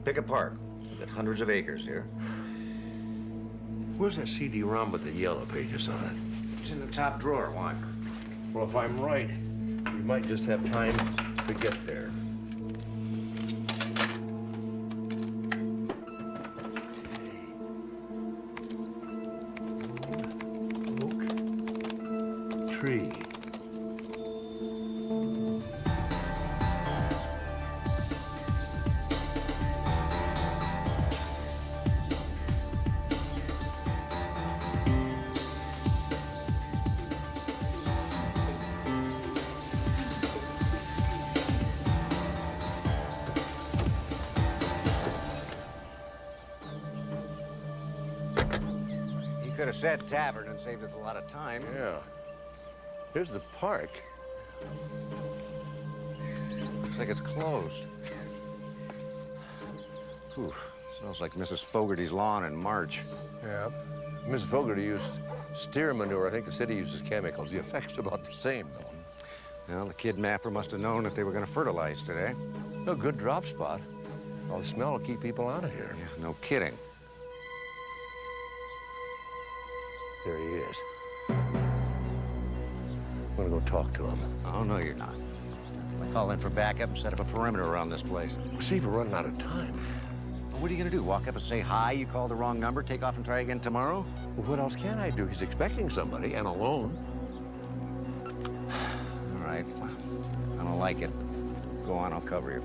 Pick a park. We've got hundreds of acres here. Where's that CD-ROM with the yellow pages on it? It's in the top drawer. Why? Well, if I'm right, we might just have time to get there. Oak tree. Could have said tavern and saved us a lot of time. Yeah. Here's the park. Looks like it's closed. Whew. Smells like Mrs. Fogarty's lawn in March. Yeah. Mrs. Fogarty used steer manure. I think the city uses chemicals. The effect's about the same, though. Well, the kidnapper must have known that they were going to fertilize today. No good drop spot. All the smell will keep people out of here. Yeah, no kidding. There he is. I'm gonna go talk to him. Oh, no, you're not. I'll call in for backup and set up a perimeter around this place. See if we're running out of time. Well, what are you gonna do? Walk up and say hi? You called the wrong number? Take off and try again tomorrow? Well, what else can I do? He's expecting somebody and alone. All right. I don't like it. Go on, I'll cover you.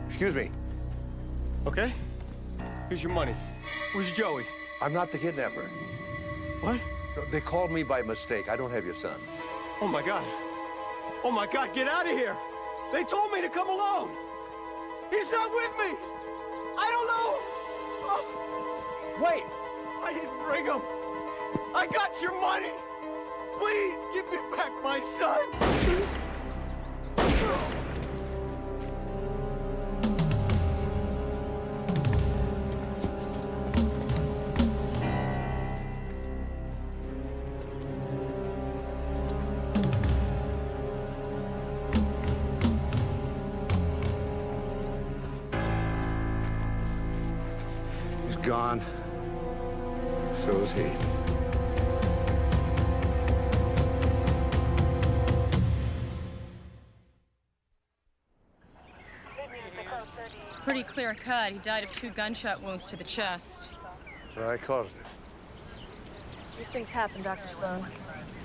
Excuse me. Okay. Here's your money. Where's Joey? I'm not the kidnapper. What? They called me by mistake. I don't have your son. Oh, my God. Oh, my God, get out of here. They told me to come alone. He's not with me. I don't know. Oh. Wait. I didn't bring him. I got your money. Please give me back my son. gone. So is he. It's pretty clear cut. He died of 2 gunshot wounds to the chest. I caused it. These things happen, Dr. Sloan.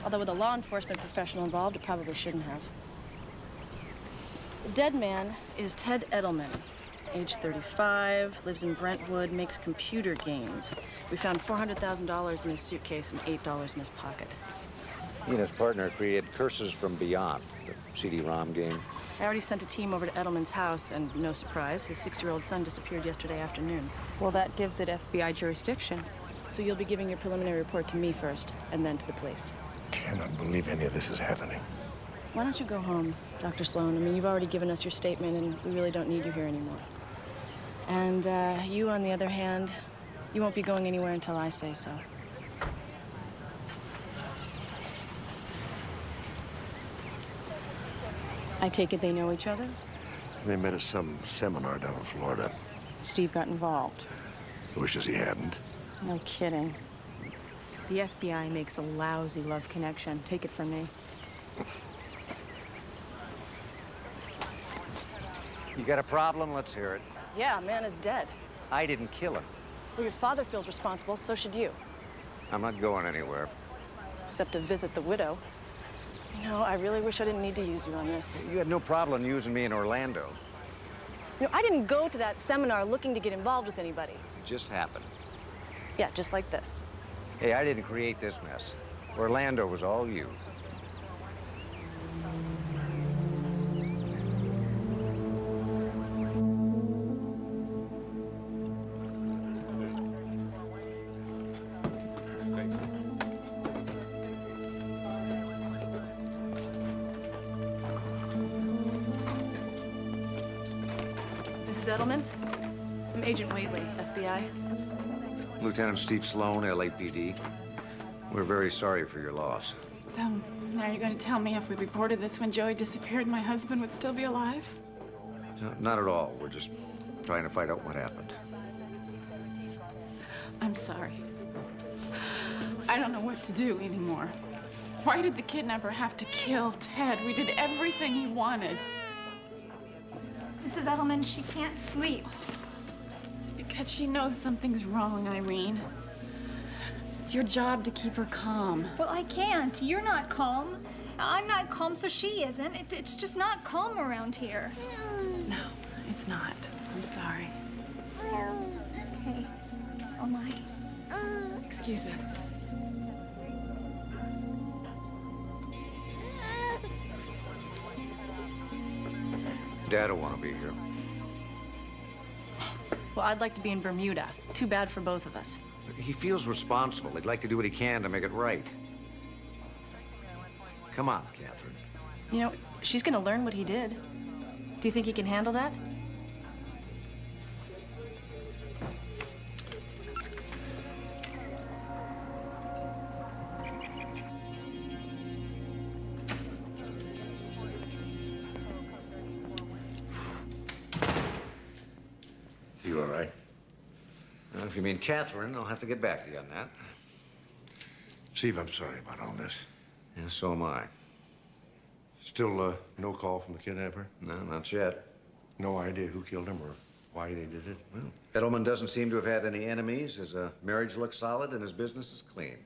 Although with a law enforcement professional involved, it probably shouldn't have. The dead man is Ted Edelman, age 35, lives in Brentwood, makes computer games. We found $400,000 in his suitcase and $8 in his pocket. He and his partner created Curses from Beyond, the CD-ROM game. I already sent a team over to Edelman's house, and no surprise, his 6-year-old son disappeared yesterday afternoon. Well, that gives it FBI jurisdiction. So you'll be giving your preliminary report to me first, and then to the police. Cannot believe any of this is happening. Why don't you go home, Dr. Sloan? I mean, you've already given us your statement, and we really don't need you here anymore. And you, on the other hand, you won't be going anywhere until I say so. I take it they know each other? They met at some seminar down in Florida. Steve got involved. Wishes he hadn't. No kidding. The FBI makes a lousy love connection. Take it from me. You got a problem? Let's hear it. Yeah, a man is dead. I didn't kill him. Well, your father feels responsible, so should you. I'm not going anywhere. Except to visit the widow. You know, I really wish I didn't need to use you on this. You had no problem using me in Orlando. You know, I didn't go to that seminar looking to get involved with anybody. It just happened. Yeah, just like this. Hey, I didn't create this mess. Orlando was all you. Mrs. Edelman? I'm Agent Whately, FBI. Lieutenant Steve Sloan, LAPD. We're very sorry for your loss. So, now you're going to tell me if we reported this when Joey disappeared, my husband would still be alive? No, not at all. We're just trying to find out what happened. I'm sorry. I don't know what to do anymore. Why did the kidnapper have to kill Ted? We did everything he wanted. Mrs. Edelman, she can't sleep. It's because she knows something's wrong, Irene. It's your job to keep her calm. Well, I can't. You're not calm. I'm not calm, so she isn't. It's just not calm around here. No, it's not. I'm sorry. Okay, so am I. Excuse us. Dad will want to be here. Well, I'd like to be in Bermuda. Too bad for both of us. He feels responsible. He'd like to do what he can to make it right. Come on, Catherine. You know, she's gonna learn what he did. Do you think he can handle that? You all right? Well, if you mean Catherine, I'll have to get back to you on that. Steve, I'm sorry about all this. Yeah, so am I. Still no call from the kidnapper? No, not yet. No idea who killed him or why they did it? Well, Edelman doesn't seem to have had any enemies. His marriage looks solid and his business is clean.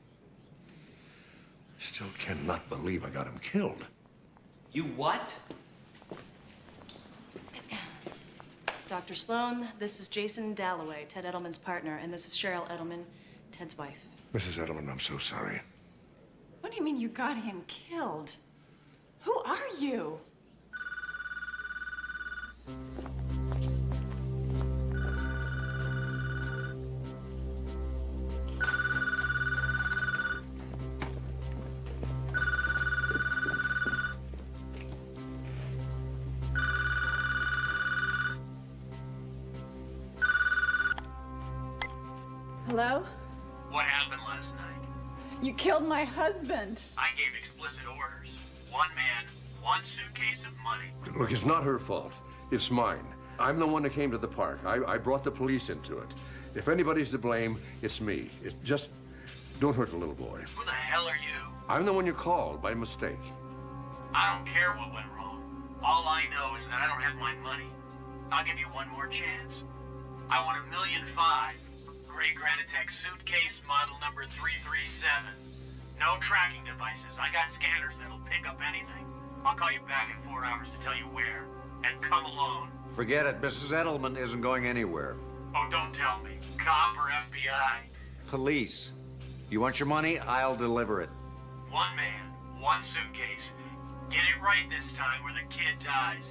Still cannot believe I got him killed. You what? Dr. Sloan, this is Jason Dalloway, Ted Edelman's partner, and this is Cheryl Edelman, Ted's wife. Mrs. Edelman, I'm so sorry. What do you mean you got him killed? Who are you? Hello? What happened last night? You killed my husband. I gave explicit orders. One man, one suitcase of money. Look, it's not her fault. It's mine. I'm the one that came to the park. I brought the police into it. If anybody's to blame, it's me. It's just, don't hurt the little boy. Who the hell are you? I'm the one you called by mistake. I don't care what went wrong. All I know is that I don't have my money. I'll give you one more chance. I want $1.5 million. Gray Granitech suitcase model number 337. No tracking devices. I got scanners that'll pick up anything. I'll call you back in 4 hours to tell you where. And come alone. Forget it. Mrs. Edelman isn't going anywhere. Oh, don't tell me. Cop or FBI? Police. You want your money? I'll deliver it. One man, one suitcase. Get it right this time or the kid dies.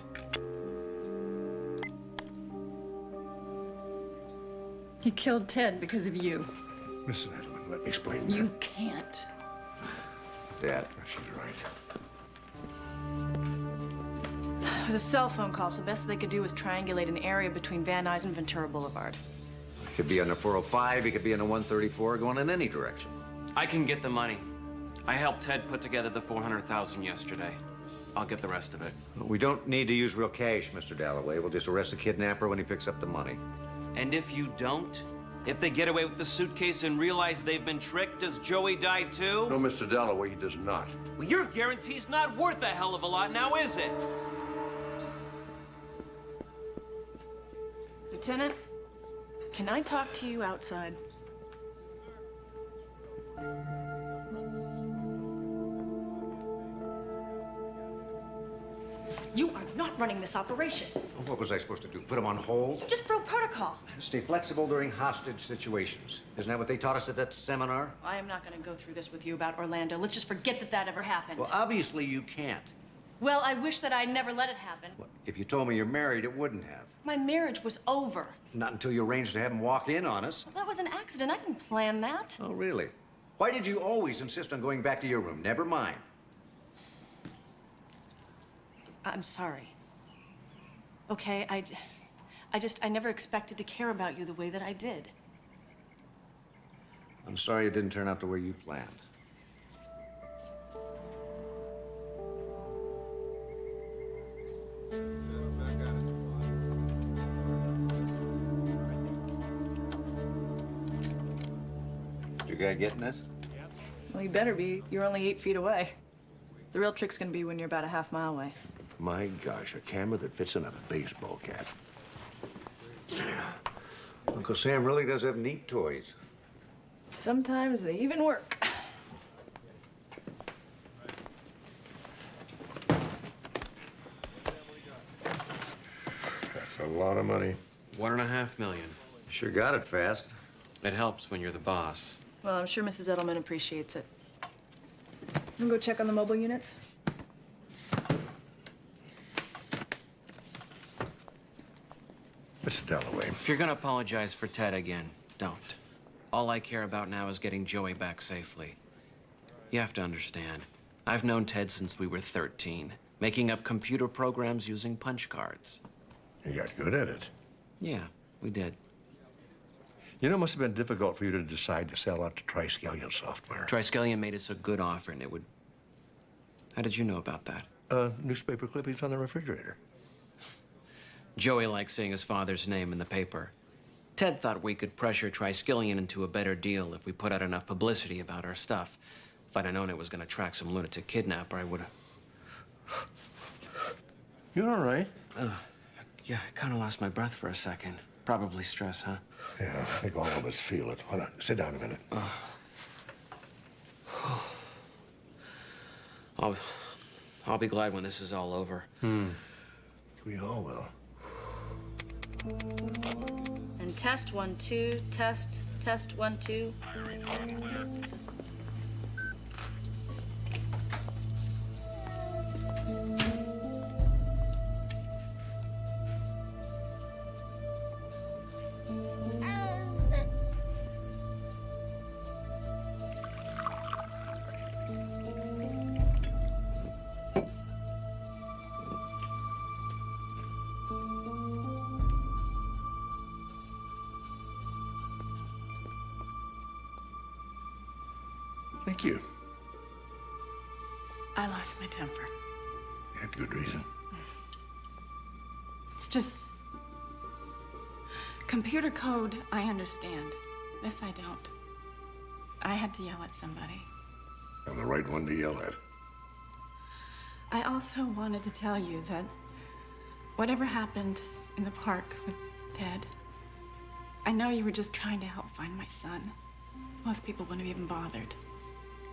He killed Ted because of you. Mrs. Edelman, let me explain You can't. Dad. She's right. It was a cell phone call, so the best they could do was triangulate an area between Van Nuys and Ventura Boulevard. It could be on the 405, it could be on the 134, going in any direction. I can get the money. I helped Ted put together the $400,000 yesterday. I'll get the rest of it. We don't need to use real cash, Mr. Dalloway. We'll just arrest the kidnapper when he picks up the money. And if you don't? If they get away with the suitcase and realize they've been tricked, does Joey die too? No, Mr. Dalloway, he does not. Well, your guarantee's not worth a hell of a lot now, is it? Lieutenant, can I talk to you outside? You are not running this operation. What was I supposed to do? Put him on hold? You just broke protocol. Stay flexible during hostage situations. Isn't that what they taught us at that seminar? I am not going to go through this with you about Orlando. Let's just forget that that ever happened. Well, obviously you can't. Well, I wish that I'd never let it happen. If you told me you're married, it wouldn't have. My marriage was over. Not until you arranged to have him walk in on us. Well, that was an accident. I didn't plan that. Oh, really? Why did you always insist on going back to your room? Never mind. I'm sorry. Okay, I never expected to care about you the way that I did. I'm sorry it didn't turn out the way you planned. You guy getting this? Well, you better be. You're only 8 feet away. The real trick's gonna be when you're about a half mile away. My gosh, a camera that fits in a baseball cap. Uncle Sam really does have neat toys. Sometimes they even work. That's a lot of money. $1.5 million. Sure got it fast. It helps when you're the boss. Well, I'm sure Mrs. Edelman appreciates it. You wanna go check on the mobile units? Mr. Dalloway. If you're gonna apologize for Ted again, don't. All I care about now is getting Joey back safely. You have to understand, I've known Ted since we were 13, making up computer programs using punch cards. You got good at it. Yeah, we did. You know, it must have been difficult for you to decide to sell out to Triskelion Software. Triskelion made us a good offer, and it would... How did you know about that? Newspaper clippings on the refrigerator. Joey likes seeing his father's name in the paper. Ted thought we could pressure Triskelion into a better deal if we put out enough publicity about our stuff. If I'd have known it was gonna track some lunatic kidnapper, I would've... You all right? Yeah, I kinda lost my breath for a second. Probably stress, huh? Yeah, I think all of us feel it. Hold on, sit down a minute. I'll be glad when this is all over. We all will. And test 1, 2, test 1, 2. Thank you. I lost my temper. You had good reason. It's just... Computer code, I understand. This I don't. I had to yell at somebody. I'm the right one to yell at. I also wanted to tell you that whatever happened in the park with Ted, I know you were just trying to help find my son. Most people wouldn't have even bothered.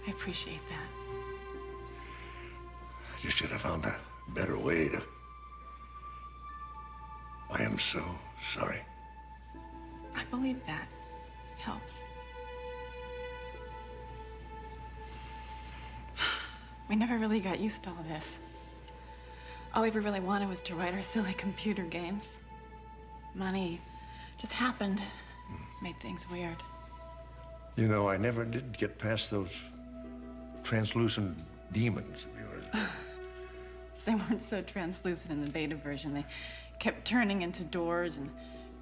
I appreciate that. You should have found a better way to... I am so sorry. I believe that helps. We never really got used to all this. All we ever really wanted was to write our silly computer games. Money just happened, made things weird. You know, I never did get past those translucent demons of yours. They weren't so translucent in the beta version. They kept turning into doors and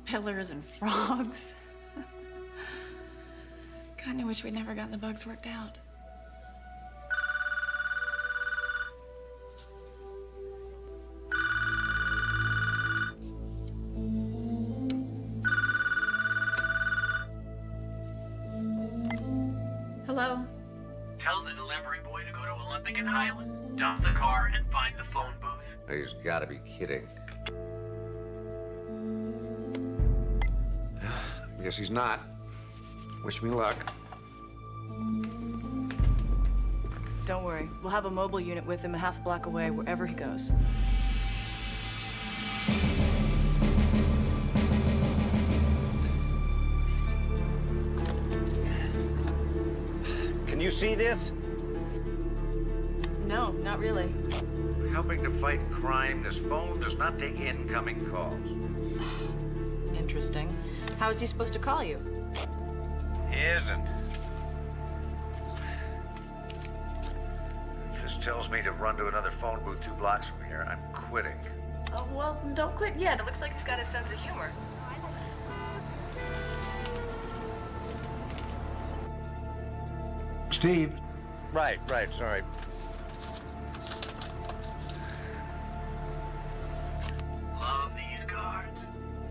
pillars and frogs. God, I wish we'd never gotten the bugs worked out. Hello? Tell the delivery boy to go to Olympic and Highland, dump the car, and find the phone booth. He's got to be kidding. I guess he's not. Wish me luck. Don't worry. We'll have a mobile unit with him a half block away wherever he goes. Can you see this? No, not really. Helping to fight crime, this phone does not take incoming calls. Interesting. How is he supposed to call you? Isn't. Just tells me to run to another phone booth 2 blocks from here. I'm quitting. Oh, well, don't quit yet. It looks like he's got a sense of humor. Steve? Right, sorry. Love these cards.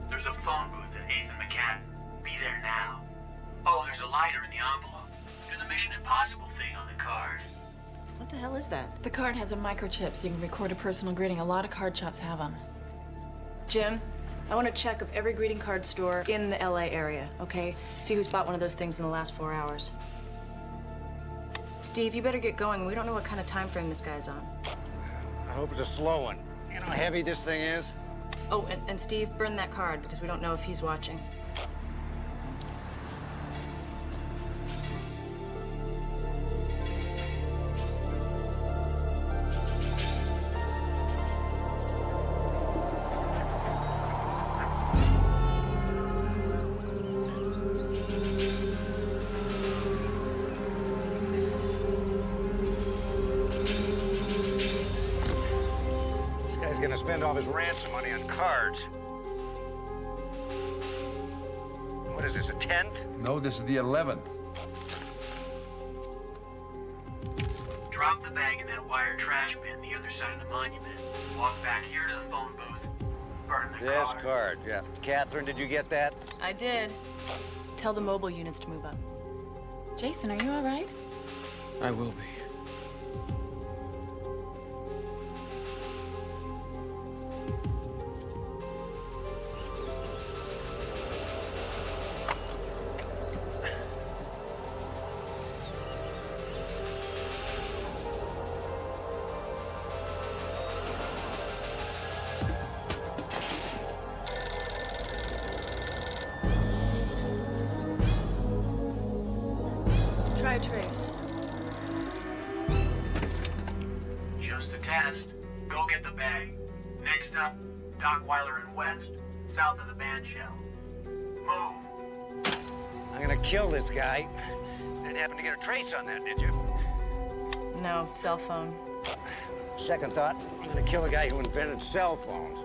There's a phone booth at Hayes and McCann. Be there now. Oh, there's a lighter in the envelope. Do the Mission Impossible thing on the card. What the hell is that? The card has a microchip so you can record a personal greeting. A lot of card shops have them. Jim, I want to check of every greeting card store in the LA area, okay? See who's bought one of those things in the last 4 hours. Steve, you better get going. We don't know what kind of time frame this guy's on. I hope it's a slow one. You know how heavy this thing is? Oh, and Steve, burn that card because we don't know if he's watching. He's gonna spend all his ransom money on cards. What is this, a 10th? No, this is the 11th. Drop the bag in that wire trash bin the other side of the monument. Walk back here to the phone booth. Burn the This card. card, yeah. Catherine, did you get that? I did. Tell the mobile units to move up. Jason, are you all right? I will be. Try a trace. Just a test. Go get the bag. Next up, Doc Weiler and West, south of the band shell. Move. I'm gonna kill this guy. Didn't happen to get a trace on that, did you? No, cell phone. Second thought, I'm gonna kill a guy who invented cell phones.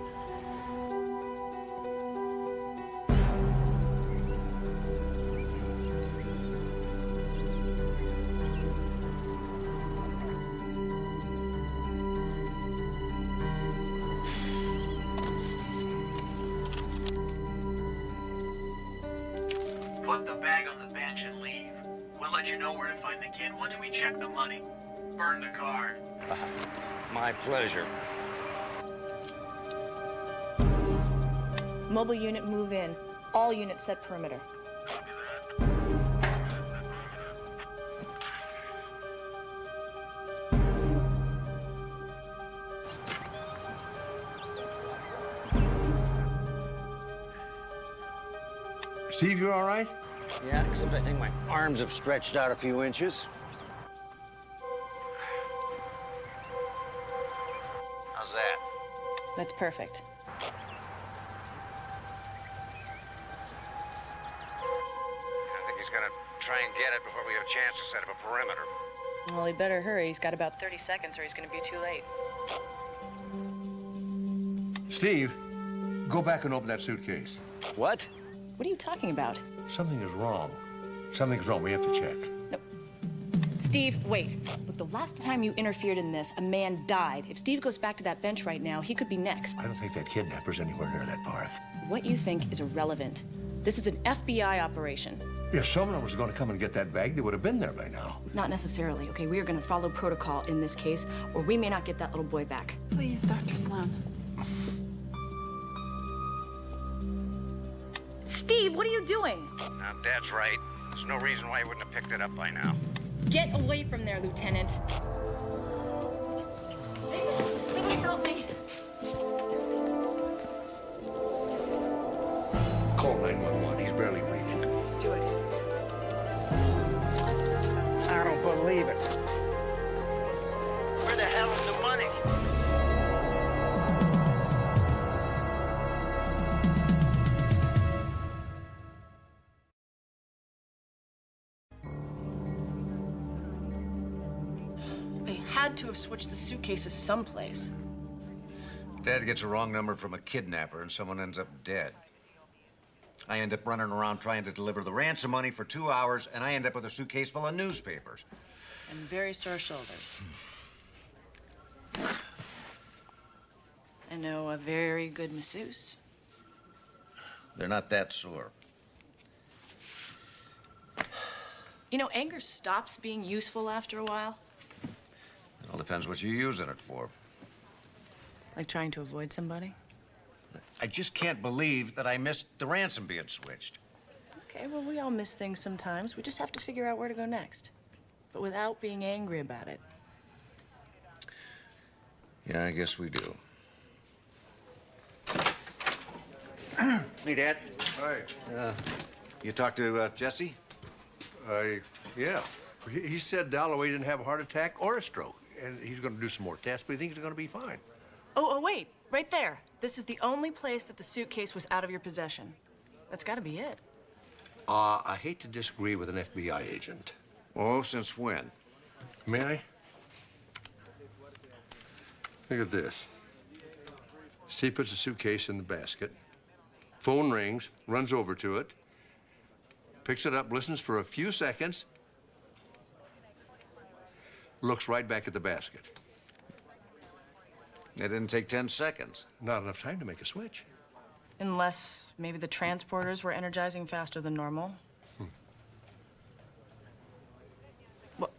let you know where to find the kid once we check the money. Burn the card. My pleasure. Mobile unit move in. All units set perimeter. Steve, you all right? Yeah, except I think my arms have stretched out a few inches. How's that? That's perfect. I think he's gonna try and get it before we have a chance to set up a perimeter. Well, he better hurry. He's got about 30 seconds or he's gonna be too late. Steve, go back and open that suitcase. What? What are you talking about? Something is wrong. Something's wrong. We have to check. Steve, wait. Look, the last time you interfered in this, a man died. If Steve goes back to that bench right now, he could be next. I don't think that kidnapper's anywhere near that park. What you think is irrelevant. This is an FBI operation. If someone was going to come and get that bag, they would have been there by now. Not necessarily, okay? We are going to follow protocol in this case, or we may not get that little boy back. Please, Dr. Sloan. Steve, what are you doing? Now, Dad's right. There's no reason why he wouldn't have picked it up by now. Get away from there, Lieutenant. Somebody help me. Call 911. He's barely breathing. Do it. I don't believe it. Where the hell is the money? They had to have switched the suitcases someplace. Dad gets a wrong number from a kidnapper and someone ends up dead. I end up running around trying to deliver the ransom money for 2 hours, and I end up with a suitcase full of newspapers. And very sore shoulders. I know a very good masseuse. They're not that sore. You know, anger stops being useful after a while. It all depends what you're using it for. Like trying to avoid somebody. I just can't believe that I missed the ransom being switched. Okay, well, we all miss things sometimes. We just have to figure out where to go next. But without being angry about it. Yeah, I guess we do. Hey, Dad. Hi. You talked to Jesse? Yeah. He said Dalloway didn't have a heart attack or a stroke, and he's going to do some more tests, but he thinks he's going to be fine. Oh, wait. Right there. This is the only place that the suitcase was out of your possession. That's got to be it. I hate to disagree with an FBI agent. Oh, since when? May I? Look at this. Steve puts the suitcase in the basket. Phone rings, runs over to it, picks it up, listens for a few seconds, looks right back at the basket. It didn't take 10 seconds. Not enough time to make a switch. Unless maybe the transporters were energizing faster than normal. Well,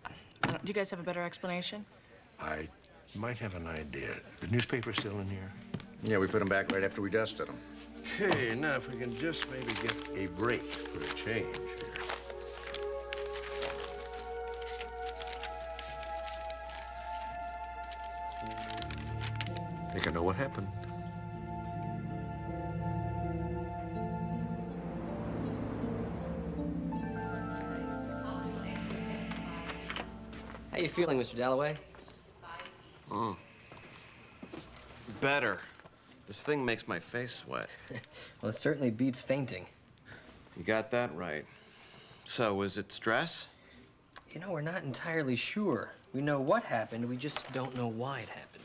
do you guys have a better explanation? I might have an idea. The newspaper's still in here? Yeah, we put them back right after we dusted them. Okay, now if we can just maybe get a break for a change here. I think I know what happened. How you feeling, Mr. Dalloway? Better. This thing makes my face sweat. Well, it certainly beats fainting. You got that right. So, is it stress? You know, we're not entirely sure. We know what happened, we just don't know why it happened.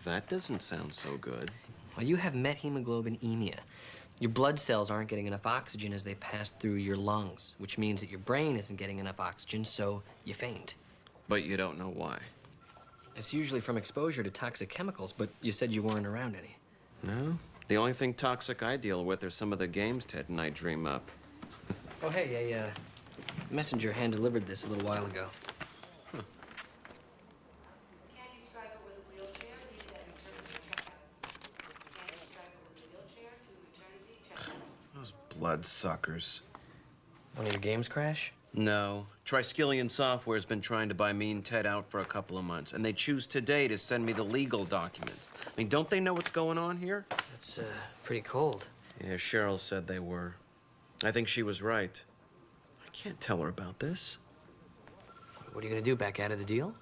That doesn't sound so good. Well, you have methemoglobinemia. Your blood cells aren't getting enough oxygen as they pass through your lungs, which means that your brain isn't getting enough oxygen, so you faint. But you don't know why. It's usually from exposure to toxic chemicals, but you said you weren't around any. No? The only thing toxic I deal with are some of the games Ted and I dream up. Oh, hey, messenger hand-delivered this a little while ago. Those bloodsuckers. One of your games crash? No. Triskelion Software's been trying to buy me and Ted out for a couple of months, and they choose today to send me the legal documents. I mean, don't they know what's going on here? It's pretty cold. Yeah, Cheryl said they were. I think she was right. I can't tell her about this. What are you gonna do, back out of the deal?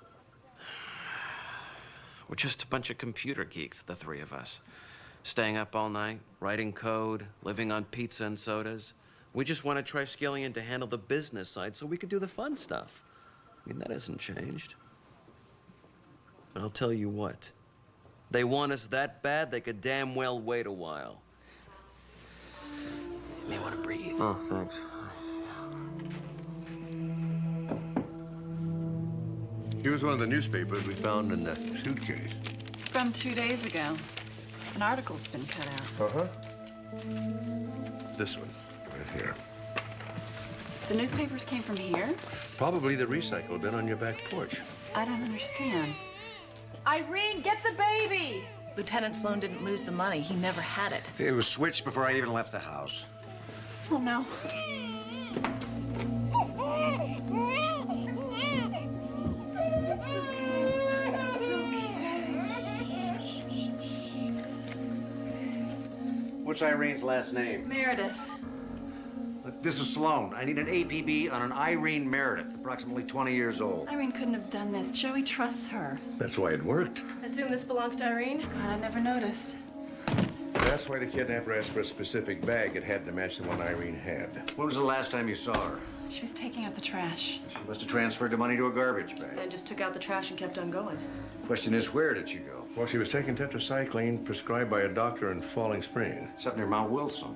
We're just a bunch of computer geeks, the three of us. Staying up all night, writing code, living on pizza and sodas. We just wanted Triskelion to handle the business side so we could do the fun stuff. I mean, that hasn't changed. But I'll tell you what. They want us that bad, they could damn well wait a while. You may want to breathe. Oh, thanks. Here's one of the newspapers we found in the suitcase. It's from 2 days ago. An article's been cut out. Uh-huh. This one, right here. The newspapers came from here? Probably the recycle bin on your back porch. I don't understand. Irene, get the baby! Lieutenant Sloan didn't lose the money. He never had it. It was switched before I even left the house. Oh, no. What's Irene's last name? Meredith. Look, this is Sloan. I need an APB on an Irene Meredith, approximately 20 years old. Irene couldn't have done this. Joey trusts her. That's why it worked. Assume this belongs to Irene? God, I never noticed. That's why the kidnapper asked for a specific bag. It had to match the one Irene had. When was the last time you saw her? She was taking out the trash. She must have transferred the money to a garbage bag. And just took out the trash and kept on going. Question is, where did she go? Well, she was taking tetracycline prescribed by a doctor in Falling Spring. It's up near Mount Wilson.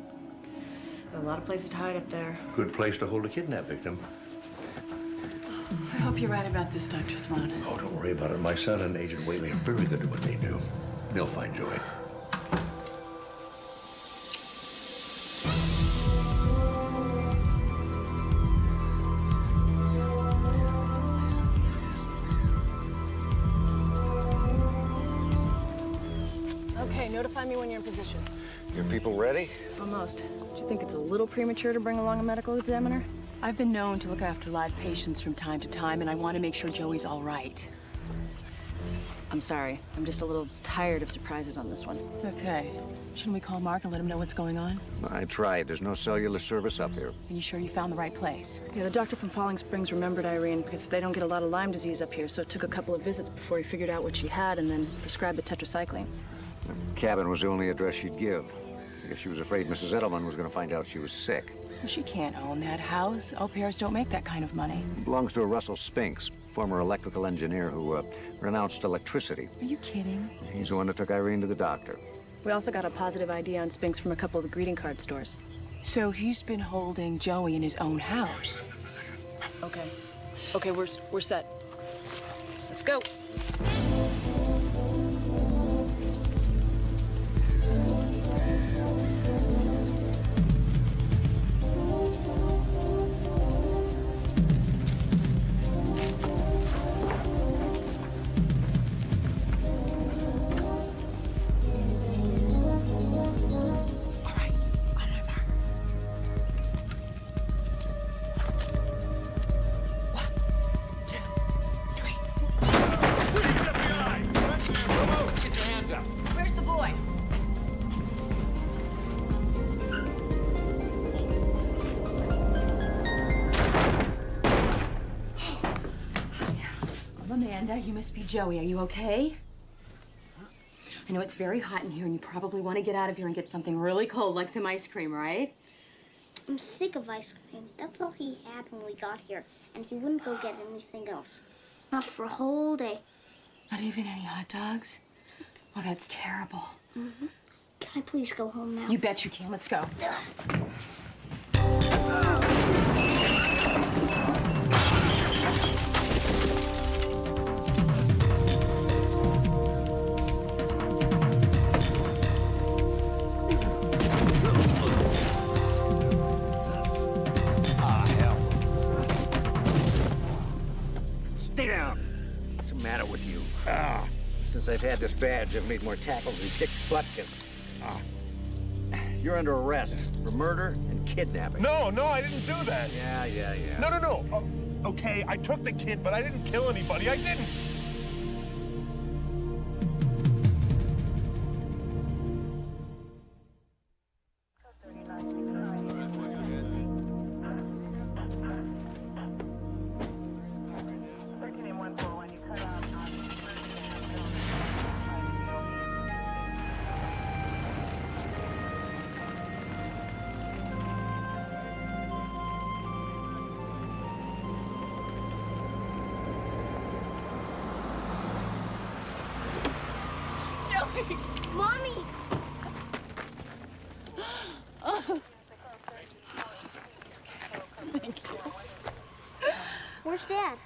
A lot of places to hide up there. Good place to hold a kidnap victim. I hope you're right about this, Dr. Sloan. Oh, don't worry about it. My son and Agent Whaley are very good at what they do. They'll find Joey. Okay, notify me when you're in position. Your people ready? Almost. Do you think it's a little premature to bring along a medical examiner? I've been known to look after live patients from time to time, and I want to make sure Joey's all right. I'm sorry. I'm just a little tired of surprises on this one. It's okay. Shouldn't we call Mark and let him know what's going on? I tried. There's no cellular service up here. Are you sure you found the right place? Yeah, the doctor from Falling Springs remembered Irene because they don't get a lot of Lyme disease up here, so it took a couple of visits before he figured out what she had and then prescribed the tetracycline. The cabin was the only address she'd give. I guess she was afraid Mrs. Edelman was going to find out she was sick. Well, she can't own that house. Au pairs don't make that kind of money. It belongs to a Russell Spinks, former electrical engineer who renounced electricity. Are you kidding? He's the one that took Irene to the doctor. We also got a positive ID on Spinks from a couple of the greeting card stores. So he's been holding Joey in his own house. Okay. Okay, we're set. Let's go. Where's the boy? Oh, Amanda, you must be Joey. Are you okay? I know it's very hot in here, and you probably want to get out of here and get something really cold, like some ice cream, right? I'm sick of ice cream. That's all he had when we got here, and he wouldn't go get anything else. Not for a whole day. Not even any hot dogs? Oh, that's terrible. Mm-hmm. Can I please go home now? You bet you can. Let's go. badge. I've made more tackles than Dick Butkus. You're under arrest for murder and kidnapping. No, I didn't do that. Yeah. No. Okay, I took the kid, but I didn't kill anybody. I didn't. Mommy! Oh. Thank you. Where's Dad?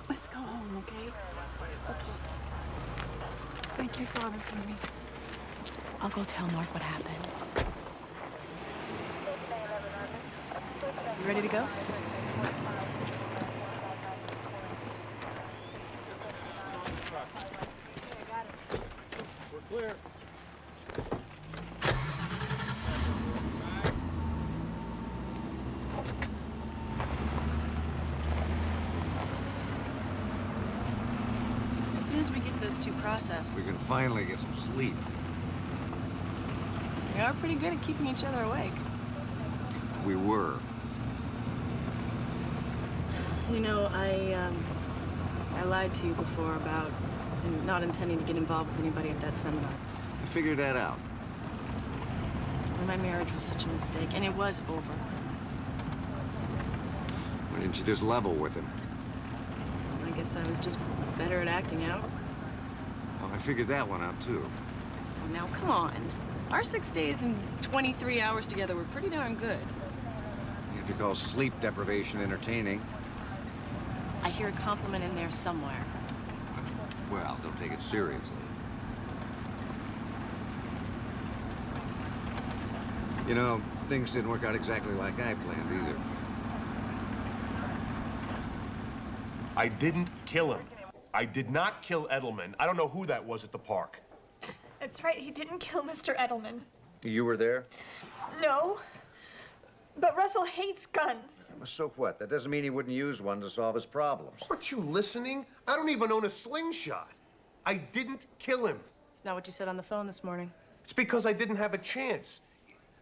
Let's go home, okay? Okay. Thank you, Father, for me. I'll go tell Mark what happened. You ready to go? We're clear. As soon as we get those two processed, We can finally get some sleep. we are pretty good at keeping each other awake. We were. You know, I lied to you before about not intending to get involved with anybody at that seminar. I figured that out. And my marriage was such a mistake, and it was over. Why didn't you just level with him? I guess I was just better at acting out. Well, I figured that one out, too. Now, come on. Our 6 days and 23 hours together were pretty darn good. If you call sleep deprivation entertaining, I hear a compliment in there somewhere. well, don't take it seriously. You know, things didn't work out exactly like I planned either. I didn't kill him. I did not kill Edelman. I don't know who that was at the park. That's right, he didn't kill Mr. Edelman. You were there? No. But Russell hates guns. So what? That doesn't mean he wouldn't use one to solve his problems. Aren't you listening? I don't even own a slingshot. I didn't kill him. It's not what you said on the phone this morning. It's because I didn't have a chance.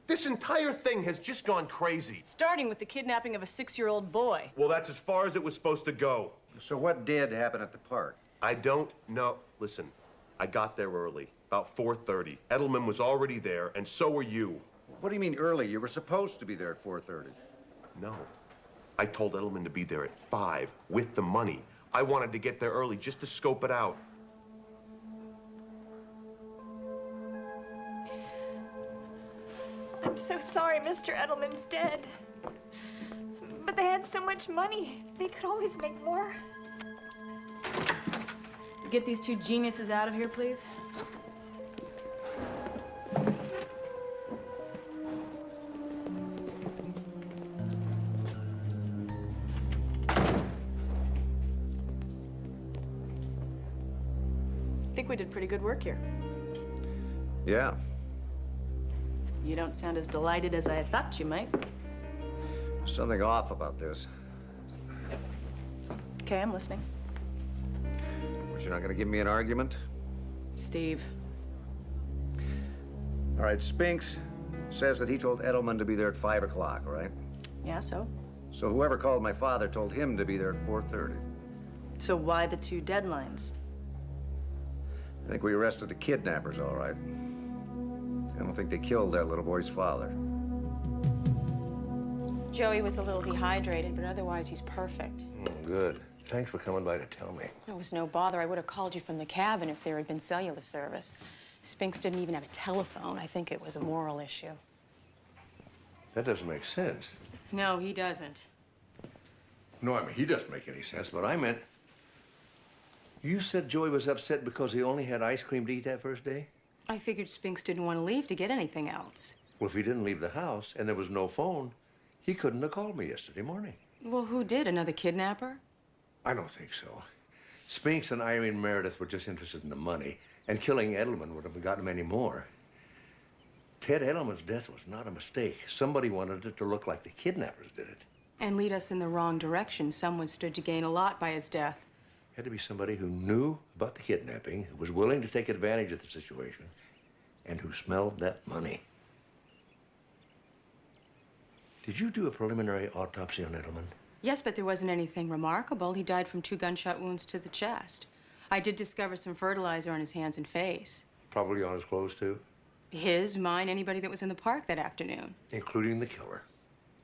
This entire thing has just gone crazy. Starting with the kidnapping of a 6-year-old boy. Well, that's as far as it was supposed to go. So what did happen at the park? I don't know. Listen, I got there early, about 4:30. Edelman was already there, and so were you. What do you mean early? You were supposed to be there at 4:30. No. I told Edelman to be there at 5 with the money. I wanted to get there early just to scope it out. I'm so sorry Mr. Edelman's dead. But they had so much money. They could always make more. Get these two geniuses out of here, please. I think we did pretty good work here. Yeah. You don't sound as delighted as I thought you might. Something off about this. Okay, I'm listening. But you're not going to give me an argument? Steve. All right, Spinks says that he told Edelman to be there at 5 o'clock, right? Yeah, so? So whoever called my father told him to be there at 4:30. So why the two deadlines? I think we arrested the kidnappers, all right. I don't think they killed that little boy's father. Joey was a little dehydrated, but otherwise he's perfect. Good. Thanks for coming by to tell me. It was no bother. I would have called you from the cabin if there had been cellular service. Spinks didn't even have a telephone. I think it was a moral issue. That doesn't make sense. No, he doesn't. No, I mean, he doesn't make any sense, but I meant... You said Joey was upset because he only had ice cream to eat that first day? I figured Spinks didn't want to leave to get anything else. Well, if he didn't leave the house and there was no phone, he couldn't have called me yesterday morning. Well, who did? Another kidnapper? I don't think so. Spinks and Irene Meredith were just interested in the money, and killing Edelman would have gotten them any more. Ted Edelman's death was not a mistake. Somebody wanted it to look like the kidnappers did it. And lead us in the wrong direction. Someone stood to gain a lot by his death. Had to be somebody who knew about the kidnapping, who was willing to take advantage of the situation, and who smelled that money. Did you do a preliminary autopsy on Edelman? Yes, but there wasn't anything remarkable. He died from 2 gunshot wounds to the chest. I did discover some fertilizer on his hands and face. Probably on his clothes, too? His, mine, anybody that was in the park that afternoon. Including the killer.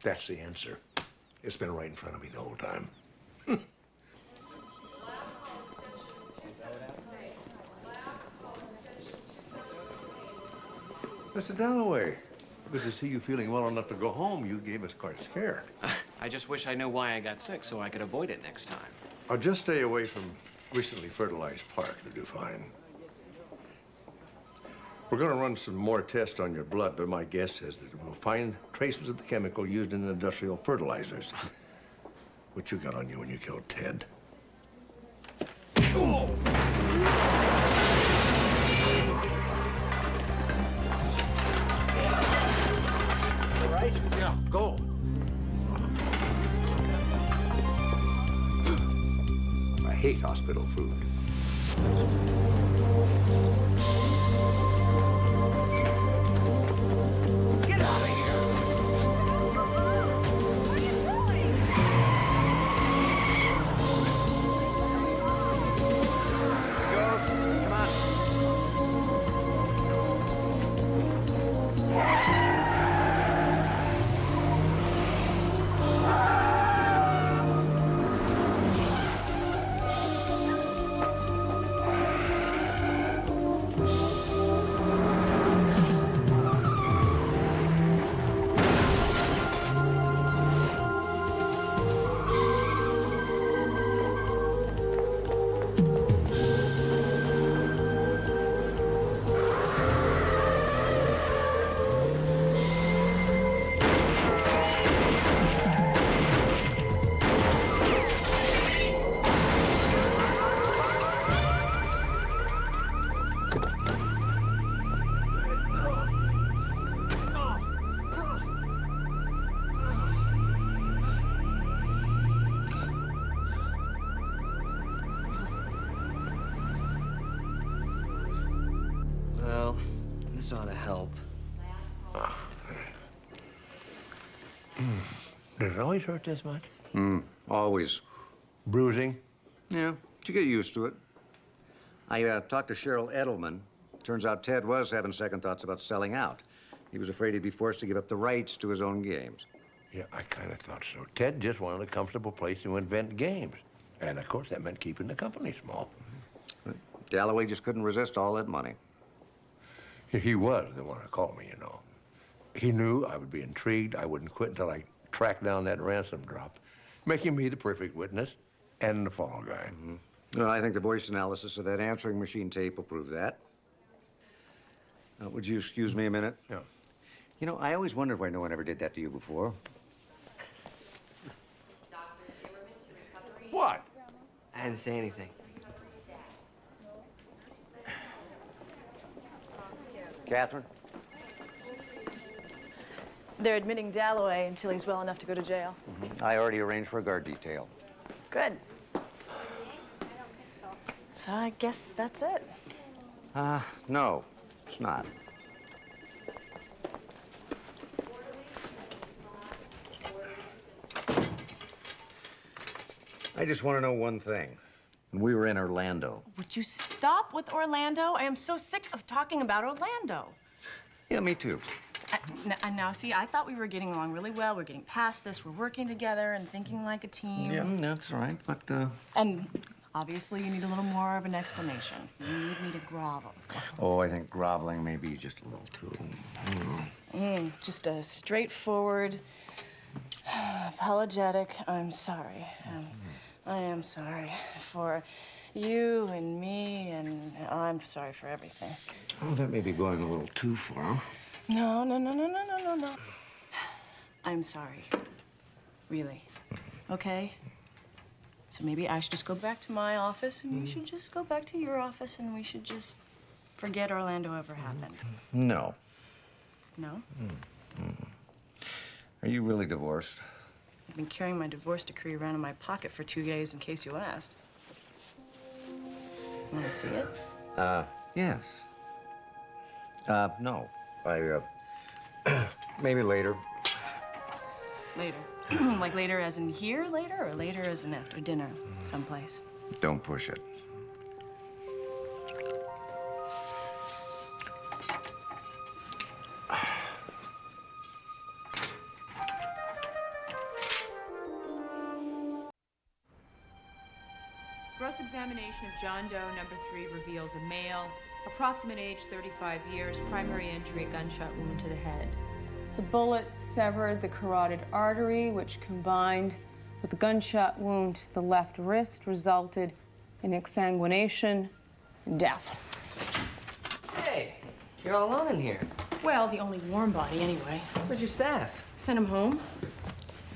That's the answer. It's been right in front of me the whole time. Mr. Dalloway, good to see you feeling well enough to go home. You gave us quite a scare. I just wish I knew why I got sick so I could avoid it next time. I'll just stay away from recently fertilized parks. You'll do fine. We're going to run some more tests on your blood, but my guess is that we'll find traces of the chemical used in industrial fertilizers. What you got on you when you killed Ted? Oh! All right? Yeah, go. I hate hospital food. Get out of here! Come on. Well, this ought to help. Does it always hurt this much? Always. Bruising? Yeah, but you get used to it. I talked to Cheryl Edelman. Turns out Ted was having second thoughts about selling out. He was afraid he'd be forced to give up the rights to his own games. Yeah, I kind of thought so. Ted just wanted a comfortable place to invent games. And, of course, that meant keeping the company small. Dalloway just couldn't resist all that money. He was the one who called me, you know. He knew I would be intrigued. I wouldn't quit until I tracked down that ransom drop, making me the perfect witness and the fall guy. Well, I think the voice analysis of that answering machine tape will prove that. Would you excuse me a minute? Yeah. You know, I always wondered why no one ever did that to you before. What? I didn't say anything. Catherine? They're admitting Dalloway until he's well enough to go to jail. I already arranged for a guard detail. Good. So I guess that's it. No, it's not. I just want to know one thing. When we were in Orlando. Would you stop with Orlando? I am so sick of talking about Orlando. Yeah, me too. Now, see, I thought we were getting along really well. We're getting past this. We're working together and thinking like a team. Yeah, that's right, but, And obviously, you need a little more of an explanation. You need me to grovel. Oh, I think groveling may be just a little too... Just a straightforward, apologetic, I'm sorry. I am sorry for you and me, and I'm sorry for everything. Oh, that may be going a little too far. No. I'm sorry. Really. Okay? So maybe I should just go back to my office, and you should just go back to your office, and we should just forget Orlando ever happened. No. No? Are you really divorced? I've been carrying my divorce decree around in my pocket for 2 days in case you asked. Want to see it? Yes. No. Maybe later. Later. Like later as in here later, or later as in after dinner someplace? Don't push it. Gross examination of John Doe number 3 reveals a male, approximate age 35 years, primary injury, gunshot wound to the head. The bullet severed the carotid artery, which combined with the gunshot wound to the left wrist resulted in exsanguination and death. Hey, you're all alone in here. Well, the only warm body anyway. Where's your staff? Sent him home.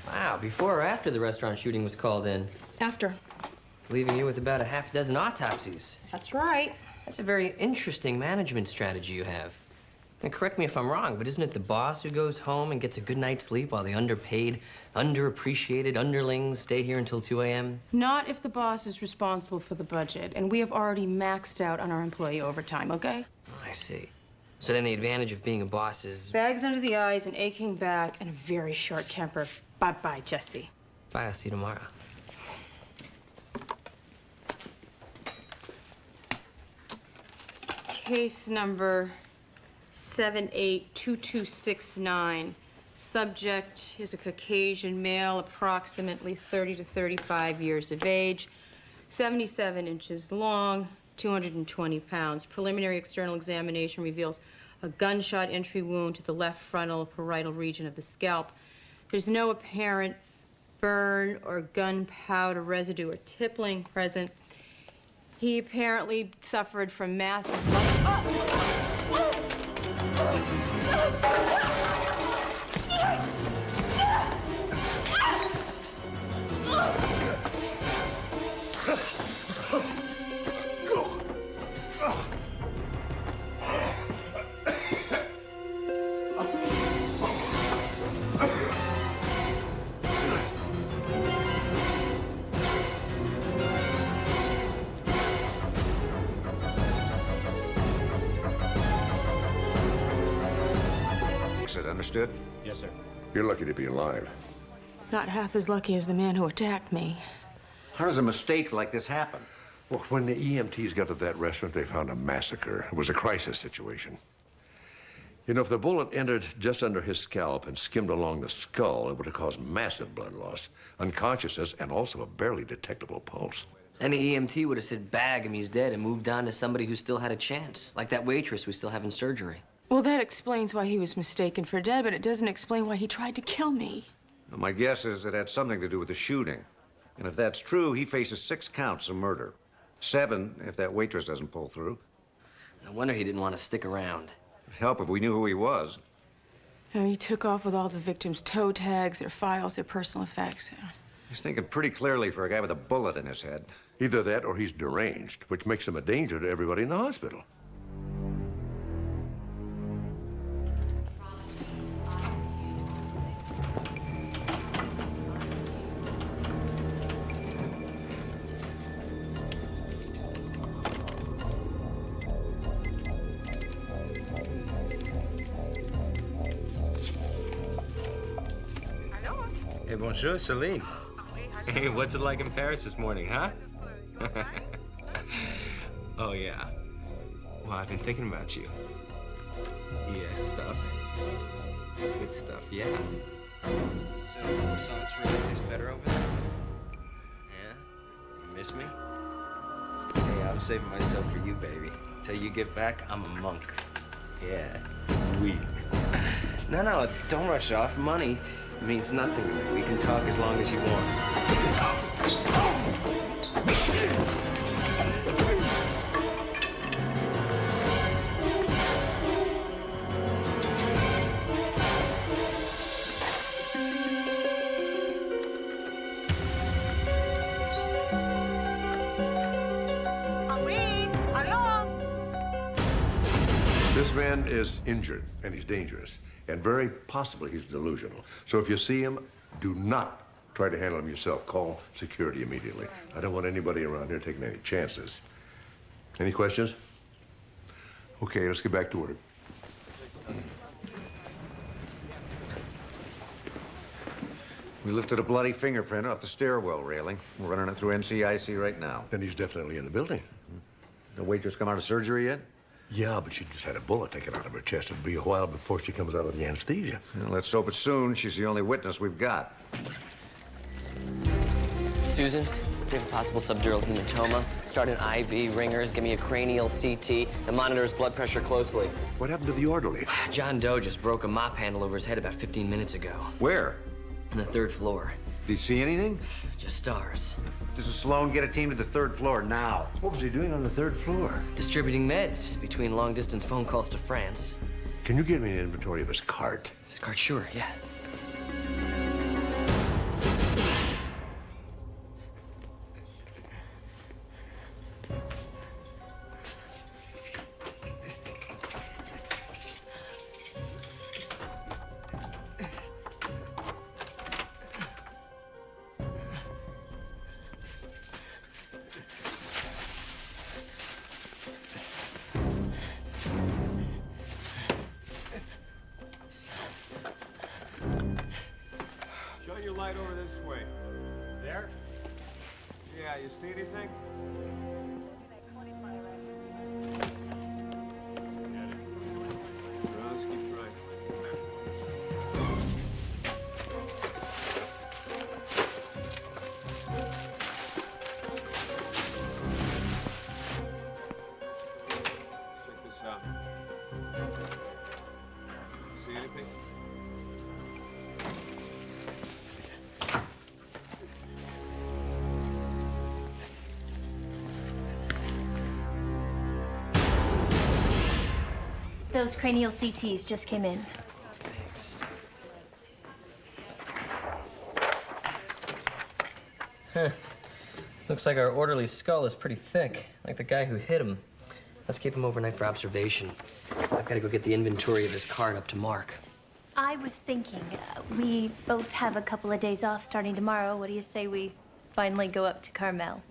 Wow, before or after the restaurant shooting was called in? After. Leaving you with about a half dozen autopsies. That's right. That's a very interesting management strategy you have. And correct me if I'm wrong, but isn't it the boss who goes home and gets a good night's sleep while the underpaid, underappreciated underlings stay here until 2 a.m.? Not if the boss is responsible for the budget, and we have already maxed out on our employee overtime, okay? I see. So then the advantage of being a boss is... Bags under the eyes, an aching back, and a very short temper. Bye-bye, Jesse. Bye, I'll see you tomorrow. Case number 782269. Subject is a Caucasian male, approximately 30 to 35 years of age, 77 inches long, 220 pounds. Preliminary external examination reveals a gunshot entry wound to the left frontal parietal region of the scalp. There's no apparent burn or gunpowder residue or tippling present. He apparently suffered from massive Understood? Yes, sir. You're lucky to be alive. Not half as lucky as the man who attacked me. How does a mistake like this happen? Well, when the EMTs got to that restaurant, they found a massacre. It was a crisis situation. You know, if the bullet entered just under his scalp and skimmed along the skull, it would have caused massive blood loss, unconsciousness, and also a barely detectable pulse. Any EMT would have said, bag him, he's dead, and moved on to somebody who still had a chance, like that waitress we still have in surgery. Well, that explains why he was mistaken for dead, but it doesn't explain why he tried to kill me. Well, my guess is it had something to do with the shooting. And if that's true, he faces 6 counts of murder. 7 if that waitress doesn't pull through. No wonder he didn't want to stick around. It'd help if we knew who he was. And he took off with all the victims' toe tags, their files, their personal effects. He's thinking pretty clearly for a guy with a bullet in his head. Either that or he's deranged, which makes him a danger to everybody in the hospital. Hey, bonjour, Celine. Hey, what's it like in Paris this morning, huh? Oh, yeah. Well, I've been thinking about you. Yeah, stuff. Good stuff, yeah. So, croissants really taste better over there? Yeah? You miss me? Hey, I'm saving myself for you, baby. Till you get back, I'm a monk. Yeah, weak. No, don't rush off. Money means nothing to me. We can talk as long as you want. This man is injured, and he's dangerous, and very possibly he's delusional. So if you see him, do not try to handle him yourself. Call security immediately. I don't want anybody around here taking any chances. Any questions? Okay, let's get back to work. We lifted a bloody fingerprint off the stairwell railing. We're running it through NCIC right now. Then he's definitely in the building. The waitress come out of surgery yet? Yeah, but she just had a bullet taken out of her chest. It'll be a while before she comes out of the anesthesia. Well, let's hope it's soon. She's the only witness we've got. Susan, we have a possible subdural hematoma. Start an IV, ringers, give me a cranial CT, and monitor his blood pressure closely. What happened to the orderly? John Doe just broke a mop handle over his head about 15 minutes ago. Where? On the 3rd floor. Did he see anything? Just stars. This is Sloan. Get a team to the 3rd floor now. What was he doing on the 3rd floor? Distributing meds between long-distance phone calls to France. Can you give me an inventory of his cart? His cart, sure, yeah. Shine your light over this way. There? Yeah, you see anything? Get it. Well, let's keep trying. Check this out. See anything? Those cranial CTs just came in. Thanks. Huh. Looks like our orderly's skull is pretty thick, like the guy who hit him. Let's keep him overnight for observation. I've got to go get the inventory of his cart up to Mark. I was thinking, we both have a couple of days off starting tomorrow. What do you say we finally go up to Carmel?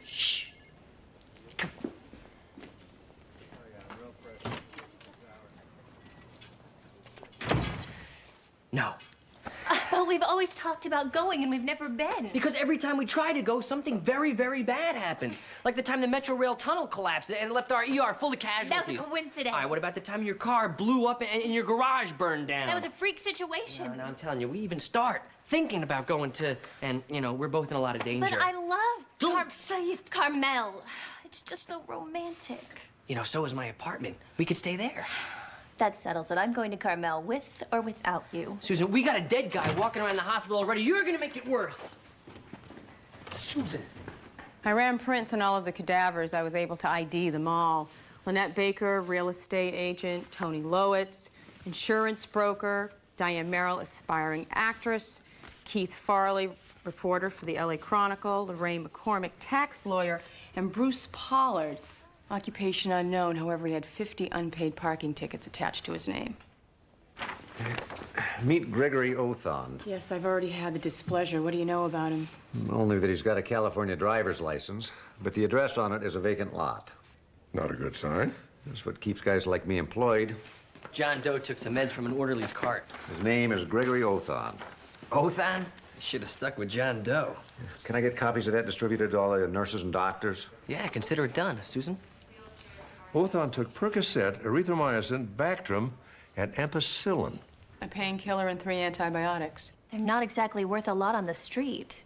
Shh. No. But we've always talked about going and we've never been. Because every time we try to go, something very, very bad happens. Like the time the Metro Rail tunnel collapsed and left our ER full of casualties. That was a coincidence. All right, what about the time your car blew up and your garage burned down? That was a freak situation. No, I'm telling you, we even start thinking about going to, and, you know, we're both in a lot of danger. But I love Don't say it. Carmel. It's just so romantic. You know, so is my apartment. We could stay there. That settles it. I'm going to Carmel with or without you. Susan, we got a dead guy walking around the hospital already. You're gonna make it worse. Susan. I ran prints on all of the cadavers. I was able to ID them all. Lynette Baker, real estate agent. Tony Lowitz, insurance broker. Diane Merrill, aspiring actress. Keith Farley, reporter for the LA Chronicle. Lorraine McCormick, tax lawyer. And Bruce Pollard, occupation unknown. However, he had 50 unpaid parking tickets attached to his name. Meet Gregory Othon. Yes, I've already had the displeasure. What do you know about him? Only that he's got a California driver's license, but the address on it is a vacant lot. Not a good sign. That's what keeps guys like me employed. John Doe took some meds from an orderly's cart. His name is Gregory Othon. Othon? Should have stuck with John Doe. Can I get copies of that distributed to all the nurses and doctors? Yeah, consider it done. Susan? Othon took Percocet, erythromycin, Bactrim, and ampicillin. A painkiller and 3 antibiotics. They're not exactly worth a lot on the street.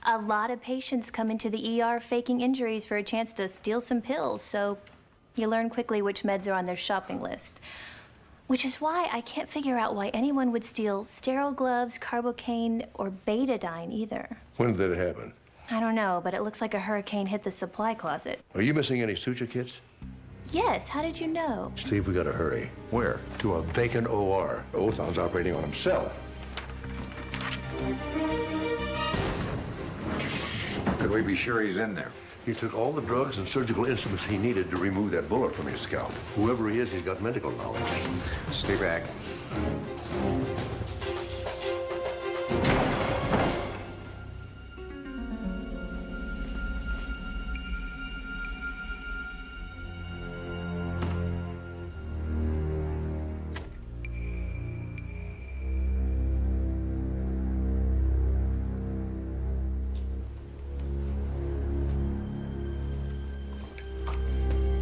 A lot of patients come into the ER faking injuries for a chance to steal some pills, so you learn quickly which meds are on their shopping list. Which is why I can't figure out why anyone would steal sterile gloves, carbocaine, or betadine either. When did it happen? I don't know, but it looks like a hurricane hit the supply closet. Are you missing any suture kits? Yes, how did you know? Steve, we gotta hurry. Where? To a vacant OR. Othon's operating on himself. Could we be sure he's in there? He took all the drugs and surgical instruments he needed to remove that bullet from his scalp. Whoever he is, he's got medical knowledge. Stay back.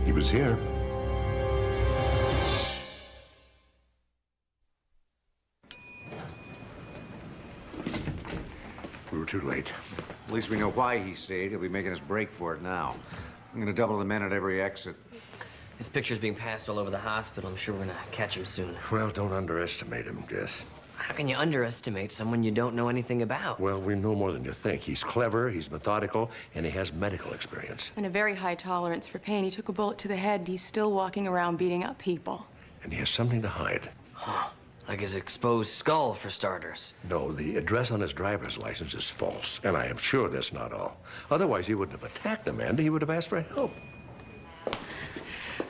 He was here. We were too late. At least we know why he stayed. He'll be making us break for it now. I'm gonna double the men at every exit. His picture's being passed all over the hospital. I'm sure we're gonna catch him soon. Well, don't underestimate him, Jess. How can you underestimate someone you don't know anything about? Well, we know more than you think. He's clever, he's methodical, and he has medical experience. And a very high tolerance for pain. He took a bullet to the head. He's still walking around beating up people. And he has something to hide. Huh. Like his exposed skull, for starters. No, the address on his driver's license is false. And I am sure that's not all. Otherwise, he wouldn't have attacked Amanda. He would have asked for help.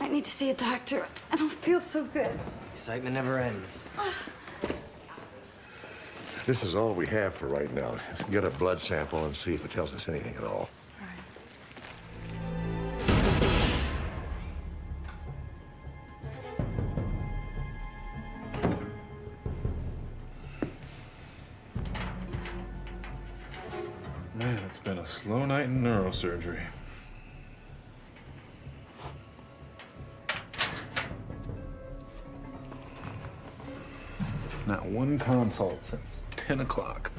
I need to see a doctor. I don't feel so good. Excitement never ends. This is all we have for right now. Let's get a blood sample and see if it tells us anything at all. Man, it's been a slow night in neurosurgery. Not one consult since 10 o'clock.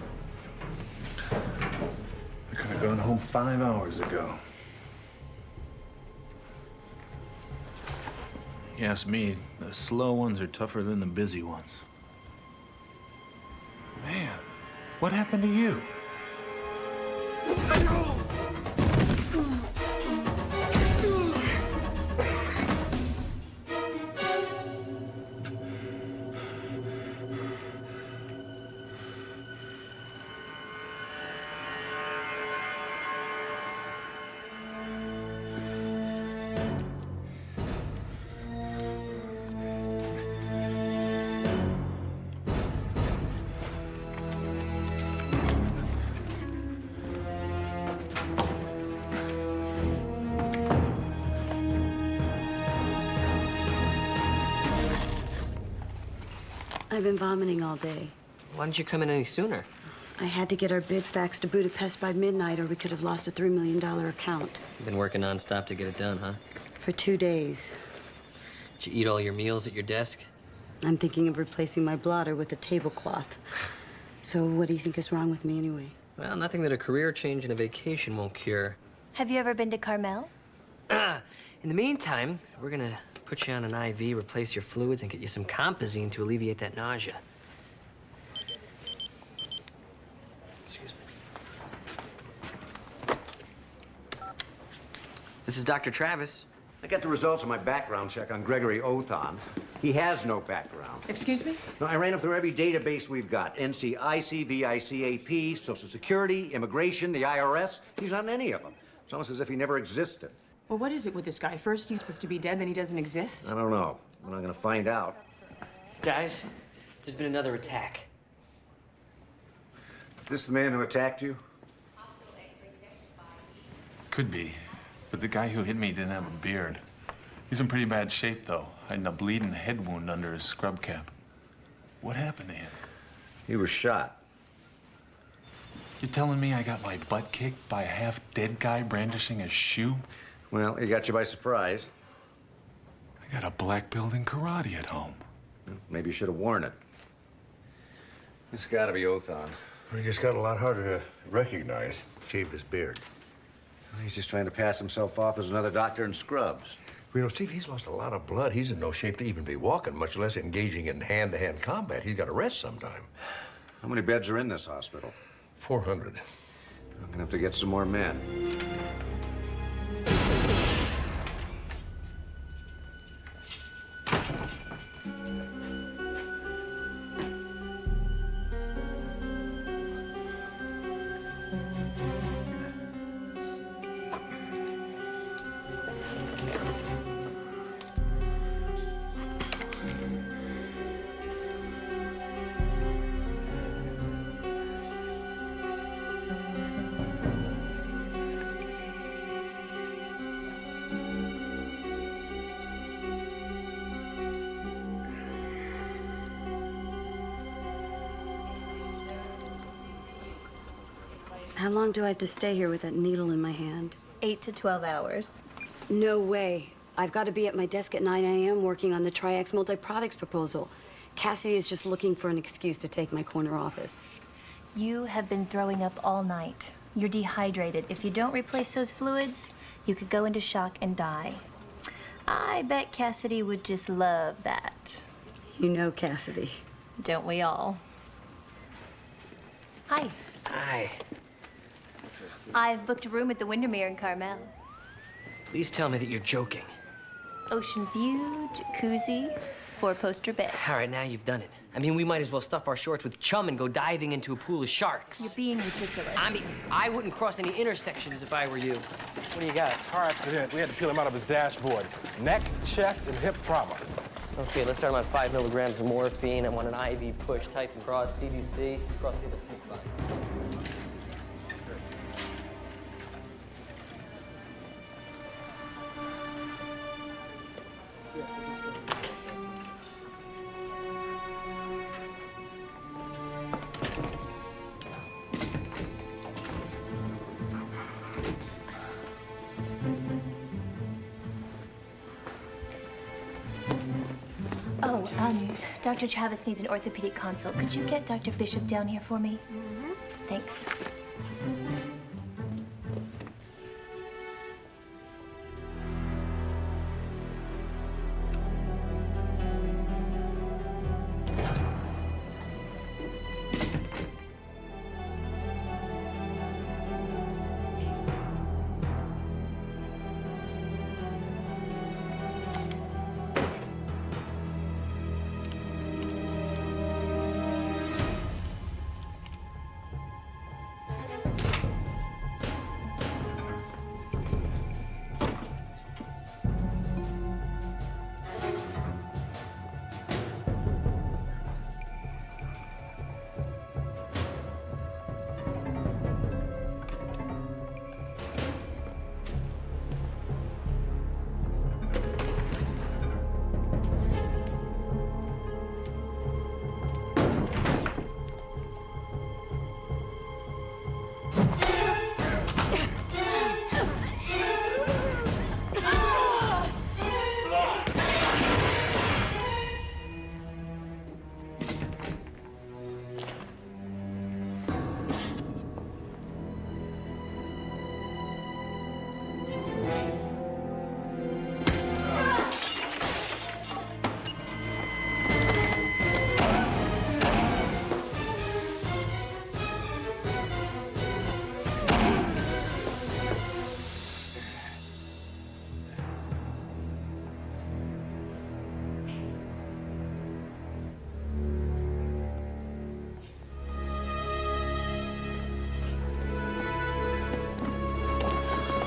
I could have gone home 5 hours ago. You ask me, the slow ones are tougher than the busy ones. Man, what happened to you? I've been vomiting all day. Why didn't you come in any sooner? I had to get our bid faxed to Budapest by midnight or we could have lost a $3 million account. You've been working nonstop to get it done, huh? For 2 days. Did you eat all your meals at your desk? I'm thinking of replacing my blotter with a tablecloth. So what do you think is wrong with me anyway? Well, nothing that a career change and a vacation won't cure. Have you ever been to Carmel? In the meantime, we're gonna put you on an IV, replace your fluids, and get you some Compazine to alleviate that nausea. Excuse me. This is Dr. Travis. I got the results of my background check on Gregory Othon. He has no background. Excuse me? No, I ran him through every database we've got. NCIC, VICAP, Social Security, Immigration, the IRS. He's not in any of them. It's almost as if he never existed. Well, what is it with this guy? First he's supposed to be dead, then he doesn't exist? I don't know. We're not gonna find out. Guys, there's been another attack. This the man who attacked you? Could be. But the guy who hit me didn't have a beard. He's in pretty bad shape, though, hiding a bleeding head wound under his scrub cap. What happened to him? He was shot. You telling me I got my butt kicked by a half-dead guy brandishing a shoe? Well, he got you by surprise. I got a black belt in karate at home. Maybe you should have worn it. It's gotta be Othon. He just got a lot harder to recognize. Shaved his beard. He's just trying to pass himself off as another doctor in scrubs. You know, Steve, he's lost a lot of blood. He's in no shape to even be walking, much less engaging in hand-to-hand combat. He's got to rest sometime. How many beds are in this hospital? 400. I'm gonna have to get some more men. How long do I have to stay here with that needle in my hand? 8 to 12 hours. No way. I've got to be at my desk at 9 a.m. working on the Triax multi-products proposal. Cassidy is just looking for an excuse to take my corner office. You have been throwing up all night. You're dehydrated. If you don't replace those fluids, you could go into shock and die. I bet Cassidy would just love that. You know Cassidy. Don't we all? Hi. Hi. I've booked a room at the Windermere in Carmel. Please tell me that you're joking. Ocean view, jacuzzi, 4-poster bed. All right, now you've done it. I mean, we might as well stuff our shorts with chum and go diving into a pool of sharks. You're being ridiculous. I mean, I wouldn't cross any intersections if I were you. What do you got? Car accident. We had to peel him out of his dashboard. Neck, chest, and hip trauma. Okay, let's start him on 5 milligrams of morphine. I want an IV push, type and cross, CDC. Cross the C5. Dr. Travis needs an orthopedic consult. Could you get Dr. Bishop down here for me? Mm-hmm. Thanks.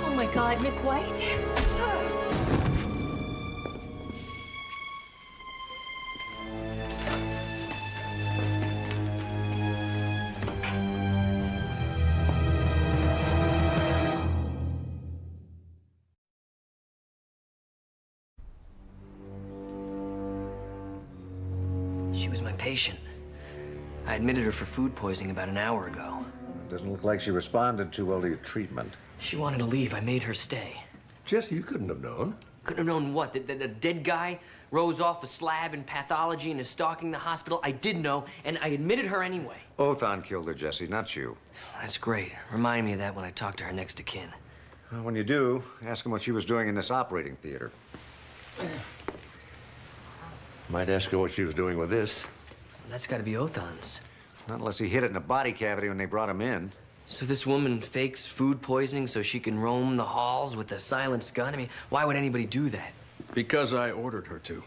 Oh my God, Miss White. She was my patient. I admitted her for food poisoning about an hour ago. Doesn't look like she responded too well to your treatment. She wanted to leave. I made her stay. Jesse, you couldn't have known. Couldn't have known what? That the dead guy rose off a slab in pathology and is stalking the hospital? I did know, and I admitted her anyway. Othon killed her, Jesse, not you. That's great. Remind me of that when I talk to her next of kin. Well, when you do, ask him what she was doing in this operating theater. Might ask her what she was doing with this. That's got to be Othon's. Not unless he hid it in a body cavity when they brought him in. So this woman fakes food poisoning so she can roam the halls with a silenced gun? I mean, why would anybody do that? Because I ordered her to.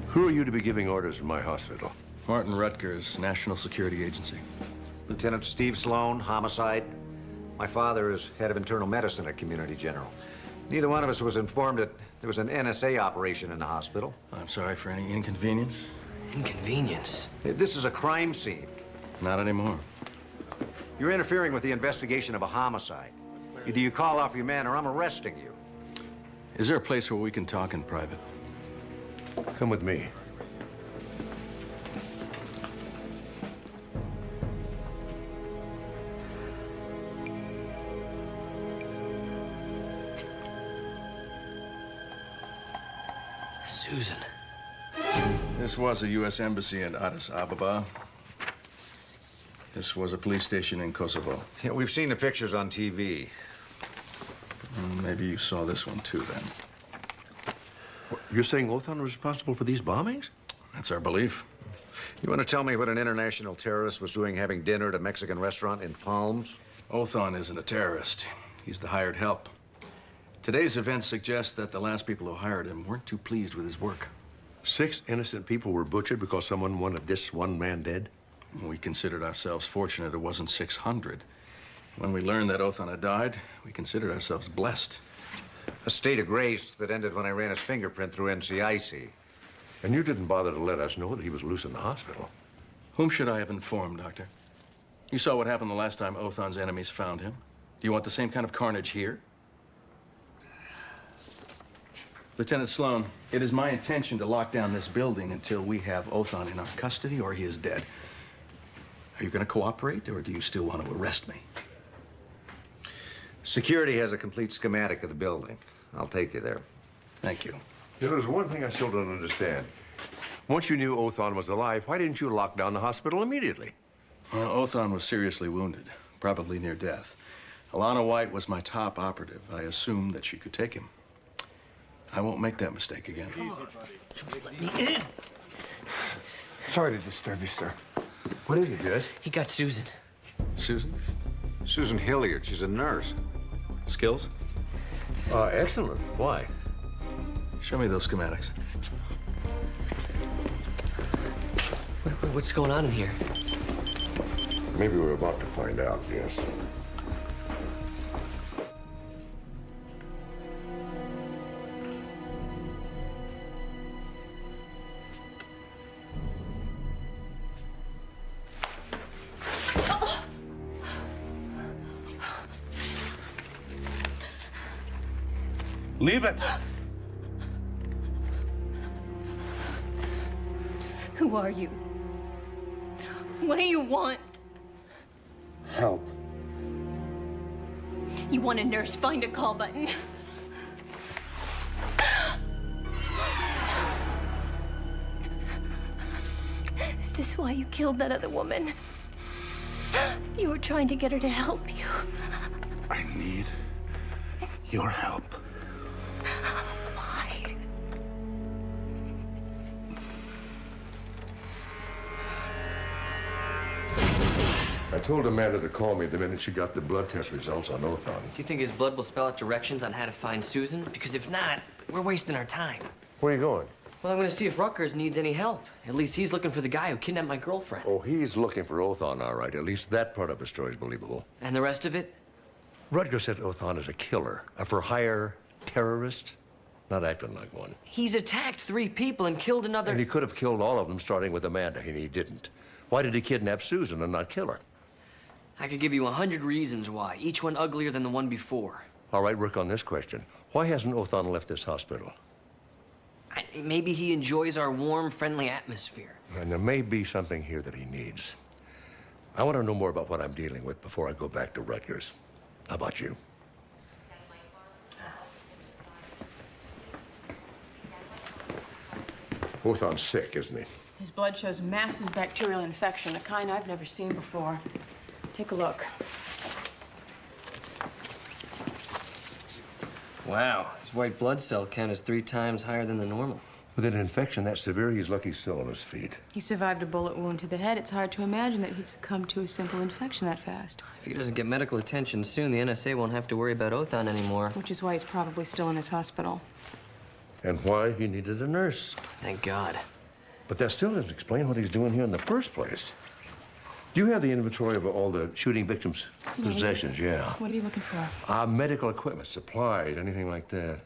Who are you to be giving orders in my hospital? Martin Rutgers, National Security Agency. Lieutenant Steve Sloan, homicide. My father is head of internal medicine at Community General. Neither one of us was informed that there was an NSA operation in the hospital. I'm sorry for any inconvenience. Inconvenience? This is a crime scene. Not anymore. You're interfering with the investigation of a homicide. Either you call off your man or I'm arresting you. Is there a place where we can talk in private? Come with me. Susan. This was a U.S. embassy in Addis Ababa. This was a police station in Kosovo. Yeah, we've seen the pictures on TV. Maybe you saw this one too, then. You're saying Othon was responsible for these bombings? That's our belief. You want to tell me what an international terrorist was doing having dinner at a Mexican restaurant in Palms? Othon isn't a terrorist. He's the hired help. Today's events suggest that the last people who hired him weren't too pleased with his work. 6 innocent people were butchered because someone wanted this one man dead? We considered ourselves fortunate it wasn't 600. When we learned that Othon had died, we considered ourselves blessed. A state of grace that ended when I ran his fingerprint through NCIC. And you didn't bother to let us know that he was loose in the hospital. Whom should I have informed, Doctor? You saw what happened the last time Othon's enemies found him. Do you want the same kind of carnage here? Lieutenant Sloan, it is my intention to lock down this building until we have Othon in our custody or he is dead. Are you going to cooperate, or do you still want to arrest me? Security has a complete schematic of the building. I'll take you there. Thank you. You know, there's one thing I still don't understand. Once you knew Othon was alive, why didn't you lock down the hospital immediately? Well, Othon was seriously wounded, probably near death. Alana White was my top operative. I assumed that she could take him. I won't make that mistake again. Sorry to disturb you, sir. What is it, Jess? He got Susan. Susan? Susan Hilliard. She's a nurse. Skills? Excellent. Why? Show me those schematics. What's going on in here? Maybe we're about to find out, Jess. Leave it! Who are you? What do you want? Help. You want a nurse? Find a call button. Is this why you killed that other woman? You were trying to get her to help you. I need your help. Why? I told Amanda to call me the minute she got the blood test results on Othon. Do you think his blood will spell out directions on how to find Susan? Because if not, we're wasting our time. Where are you going? Well, I'm going to see if Rutgers needs any help. At least he's looking for the guy who kidnapped my girlfriend. Oh, he's looking for Othon, all right. At least that part of his story is believable. And the rest of it? Rutgers said Othon is a killer, a for-hire terrorist, not acting like one. He's attacked 3 people and killed another... And he could have killed all of them, starting with Amanda, and he didn't. Why did he kidnap Susan and not kill her? I could give you 100 reasons why, each one uglier than the one before. All right, work on this question. Why hasn't Othon left this hospital? Maybe he enjoys our warm, friendly atmosphere. And there may be something here that he needs. I want to know more about what I'm dealing with before I go back to Rutgers. How about you? Othon's sick, isn't he? His blood shows massive bacterial infection, a kind I've never seen before. Take a look. Wow, his white blood cell count is 3 times higher than the normal. With an infection that severe, he's lucky he's still on his feet. He survived a bullet wound to the head. It's hard to imagine that he'd succumb to a simple infection that fast. If he doesn't get medical attention soon, the NSA won't have to worry about Othon anymore. Which is why he's probably still in this hospital. And why he needed a nurse. Thank God. But that still doesn't explain what he's doing here in the first place. Do you have the inventory of all the shooting victims' possessions? Yeah. What are you looking for? Medical equipment, supplies, anything like that.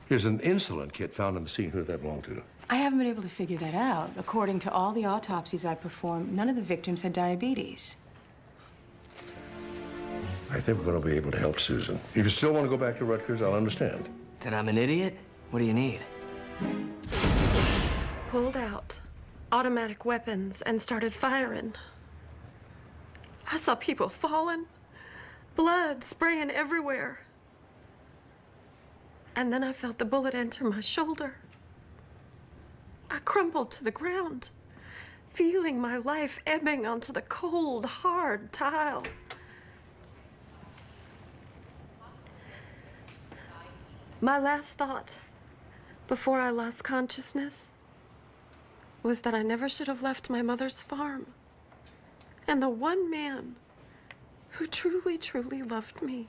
Here's an insulin kit found on the scene. Who did that belong to? I haven't been able to figure that out. According to all the autopsies I performed, none of the victims had diabetes. I think we're going to be able to help Susan. If you still want to go back to Rutgers, I'll understand. Then I'm an idiot? What do you need? Pulled out automatic weapons and started firing. I saw people falling, blood spraying everywhere. And then I felt the bullet enter my shoulder. I crumpled to the ground, feeling my life ebbing onto the cold, hard tile. My last thought before I lost consciousness was that I never should have left my mother's farm and the one man who truly, truly loved me.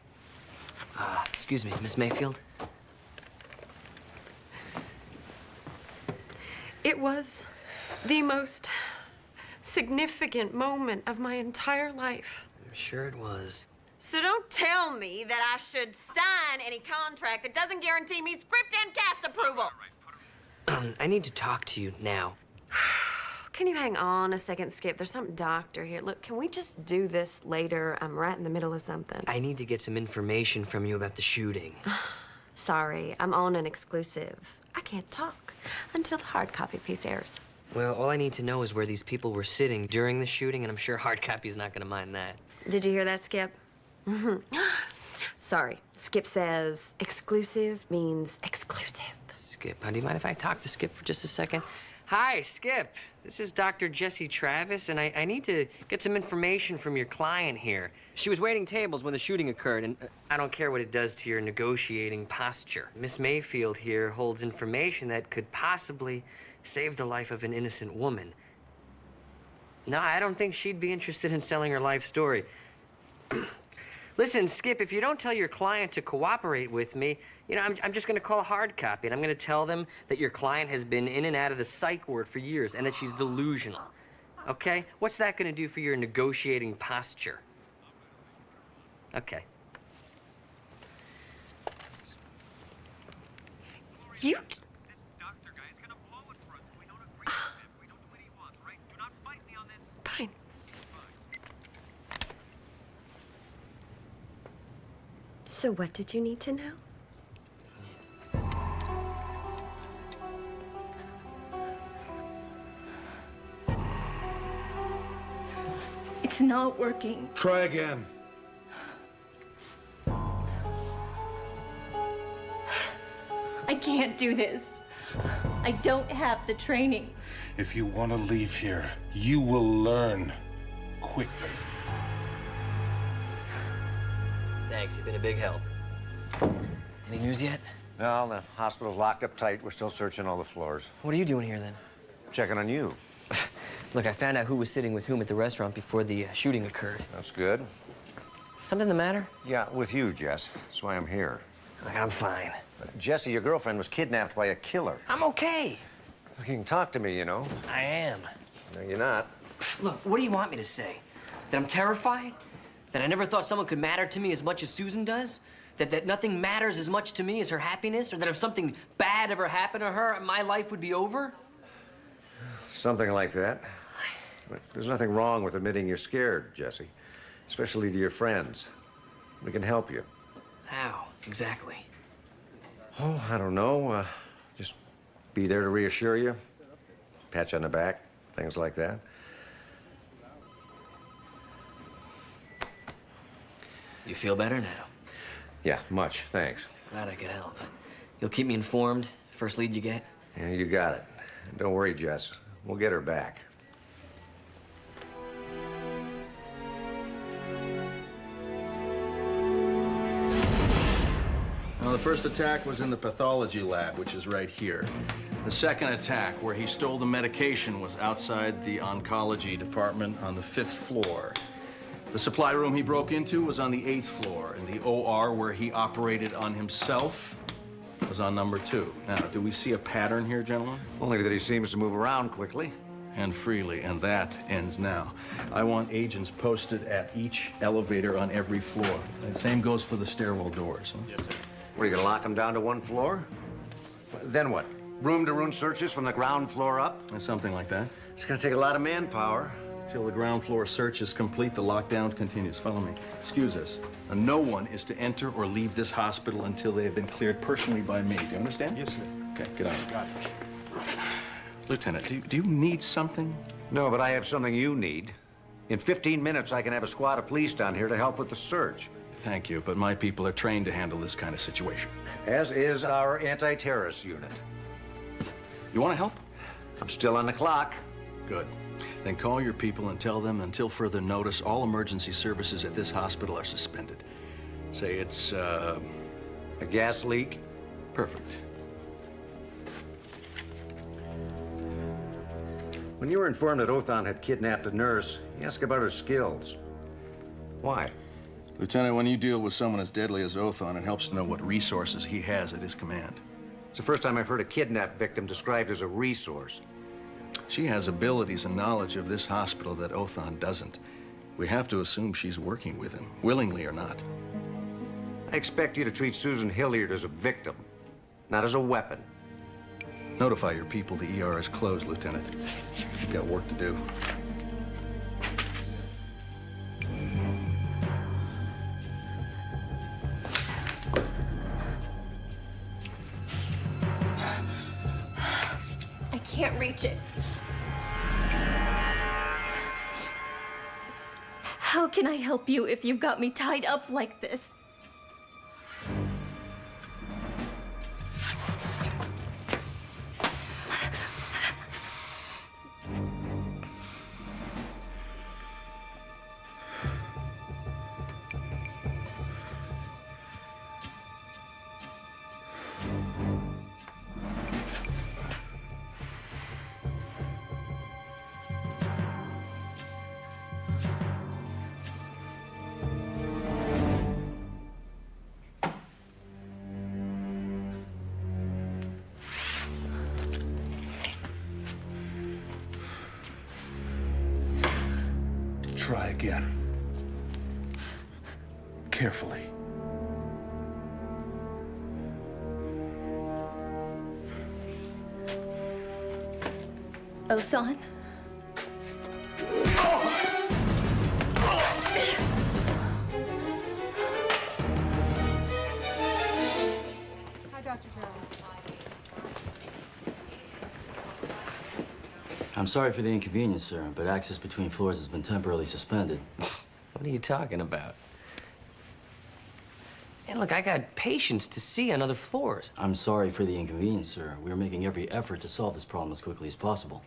Excuse me, Miss Mayfield? It was the most significant moment of my entire life. I'm sure it was. So don't tell me that I should sign any contract that doesn't guarantee me script and cast approval. I need to talk to you now. Can you hang on a second, Skip? There's some doctor here. Look, can we just do this later? I'm right in the middle of something. I need to get some information from you about the shooting. Sorry, I'm on an exclusive. I can't talk until the hard copy piece airs. Well, all I need to know is where these people were sitting during the shooting, and I'm sure hard copy's not gonna mind that. Did you hear that, Skip? Sorry, Skip says exclusive means exclusive. Skip, do you mind if I talk to Skip for just a second? Hi, Skip. This is Dr. Jessie Travis, and I need to get some information from your client here. She was waiting tables when the shooting occurred, and I don't care what it does to your negotiating posture. Miss Mayfield here holds information that could possibly save the life of an innocent woman. No, I don't think she'd be interested in selling her life story. Listen, Skip, if you don't tell your client to cooperate with me, you know, I'm just gonna call hard copy, and I'm gonna tell them that your client has been in and out of the psych ward for years and that she's delusional. Okay? What's that gonna do for your negotiating posture? Okay. You... Fine. So what did you need to know? It's not working. Try again. I can't do this. I don't have the training. If you want to leave here, you will learn quickly. Thanks, you've been a big help. Any news yet? No, the hospital's locked up tight. We're still searching all the floors. What are you doing here, then? Checking on you. Look, I found out who was sitting with whom at the restaurant before the shooting occurred. That's good. Something the matter? Yeah, with you, Jess. That's why I'm here. Look, I'm fine. Jesse, your girlfriend was kidnapped by a killer. I'm okay. Look, you can talk to me, you know. I am. No, you're not. Look, what do you want me to say? That I'm terrified? That I never thought someone could matter to me as much as Susan does? That nothing matters as much to me as her happiness? Or that if something bad ever happened to her, my life would be over? Something like that. But there's nothing wrong with admitting you're scared, Jesse. Especially to your friends. We can help you. How, exactly? Oh, I don't know. Just be there to reassure you. Pat you on the back. Things like that. You feel better now? Yeah, much. Thanks. Glad I could help. You'll keep me informed? First lead you get? Yeah, you got it. Don't worry, Jess. We'll get her back. Well, the first attack was in the pathology lab, which is right here. The second attack, where he stole the medication, was outside the oncology department on the 5th floor. The supply room he broke into was on the 8th floor, and the OR where he operated on himself was on number 2. Now, do we see a pattern here, gentlemen? Only that he seems to move around quickly. and freely, and that ends now. I want agents posted at each elevator on every floor. And the same goes for the stairwell doors. Huh? Yes, sir. What, are you gonna lock them down to one floor? Then what? Room-to-room searches from the ground floor up? Something like that. It's gonna take a lot of manpower. Till the ground floor search is complete, the lockdown continues. Follow me. Excuse us. No one is to enter or leave this hospital until they have been cleared personally by me. Do you understand? Yes, sir. Okay, get on. Got it. Lieutenant, do you need something? No, but I have something you need. In 15 minutes, I can have a squad of police down here to help with the search. Thank you, but my people are trained to handle this kind of situation. As is our anti-terrorist unit. You want to help? I'm still on the clock. Good. Then call your people and tell them, until further notice, all emergency services at this hospital are suspended. Say it's, a gas leak? Perfect. When you were informed that Othon had kidnapped a nurse, you asked about her skills. Why? Lieutenant, when you deal with someone as deadly as Othon, it helps to know what resources he has at his command. It's the first time I've heard a kidnapped victim described as a resource. She has abilities and knowledge of this hospital that Othon doesn't. We have to assume she's working with him, willingly or not. I expect you to treat Susan Hilliard as a victim, not as a weapon. Notify your people the ER is closed, Lieutenant. You've got work to do. I can't reach it. How can I help you if you've got me tied up like this? Try again. Carefully. Othon? Hi, Dr. Jones. I'm sorry for the inconvenience, sir, but access between floors has been temporarily suspended. What are you talking about? Hey, look, I got patients to see on other floors. I'm sorry for the inconvenience, sir. We're making every effort to solve this problem as quickly as possible.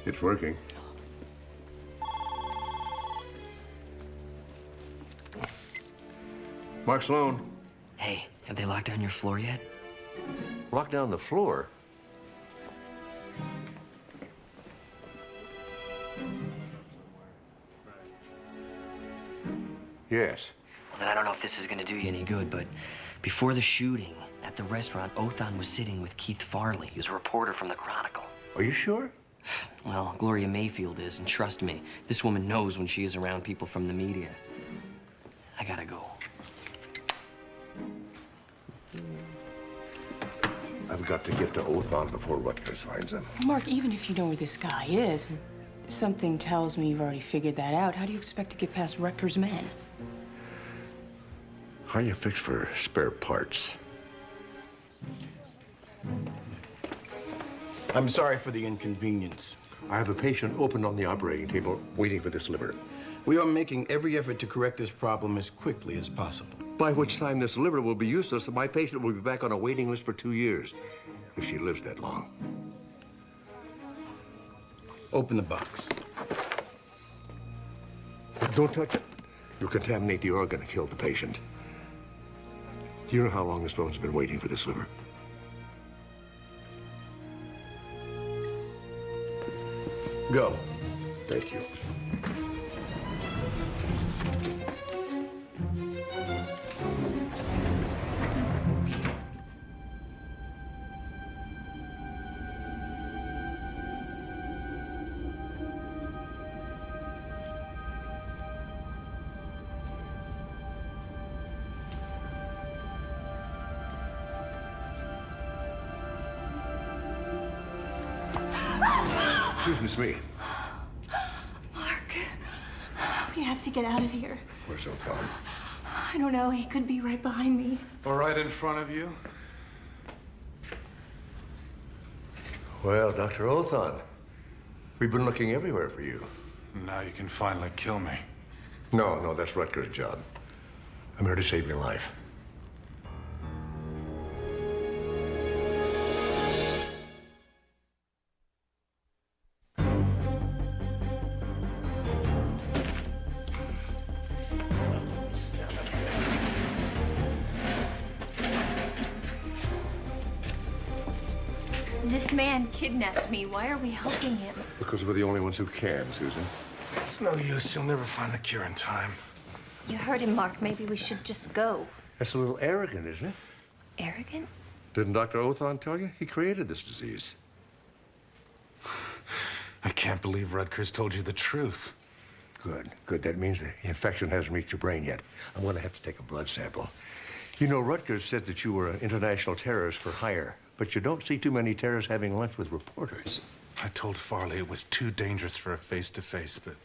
It's working. Mark Sloan. Hey, have they locked down your floor yet? Locked down the floor? Yes. Well, then I don't know if this is gonna do you any good, but before the shooting at the restaurant, Othon was sitting with Keith Farley. He was a reporter from the Chronicle. Are you sure? Well, Gloria Mayfield is, and trust me, this woman knows when she is around people from the media. I gotta go. I've got to get to Othon before Rutgers finds him. Mark, even if you know where this guy is, and something tells me you've already figured that out, how do you expect to get past Rutgers' men? How are you fixed for spare parts? I'm sorry for the inconvenience. I have a patient open on the operating table waiting for this liver. We are making every effort to correct this problem as quickly as possible. By which time this liver will be useless and my patient will be back on a waiting list for 2 years, if she lives that long. Open the box. Don't touch it. You'll contaminate the organ and kill the patient. Do you know how long this woman's been waiting for this liver? Go. Thank you. Susan, it's me. Mark, we have to get out of here. Where's Othon? I don't know. He could be right behind me. Or right in front of you? Well, Dr. Othon, we've been looking everywhere for you. Now you can finally kill me. No, that's Rutger's job. I'm here to save your life. This man kidnapped me. Why are we helping him? Because we're the only ones who can, Susan. It's no use. You'll never find the cure in time. You heard him, Mark. Maybe we should just go. That's a little arrogant, isn't it? Arrogant? Didn't Dr. Othon tell you? He created this disease. I can't believe Rutgers told you the truth. Good. That means the infection hasn't reached your brain yet. I'm going to have to take a blood sample. You know, Rutgers said that you were an international terrorist for hire, but you don't see too many terrorists having lunch with reporters. I told Farley it was too dangerous for a face-to-face, but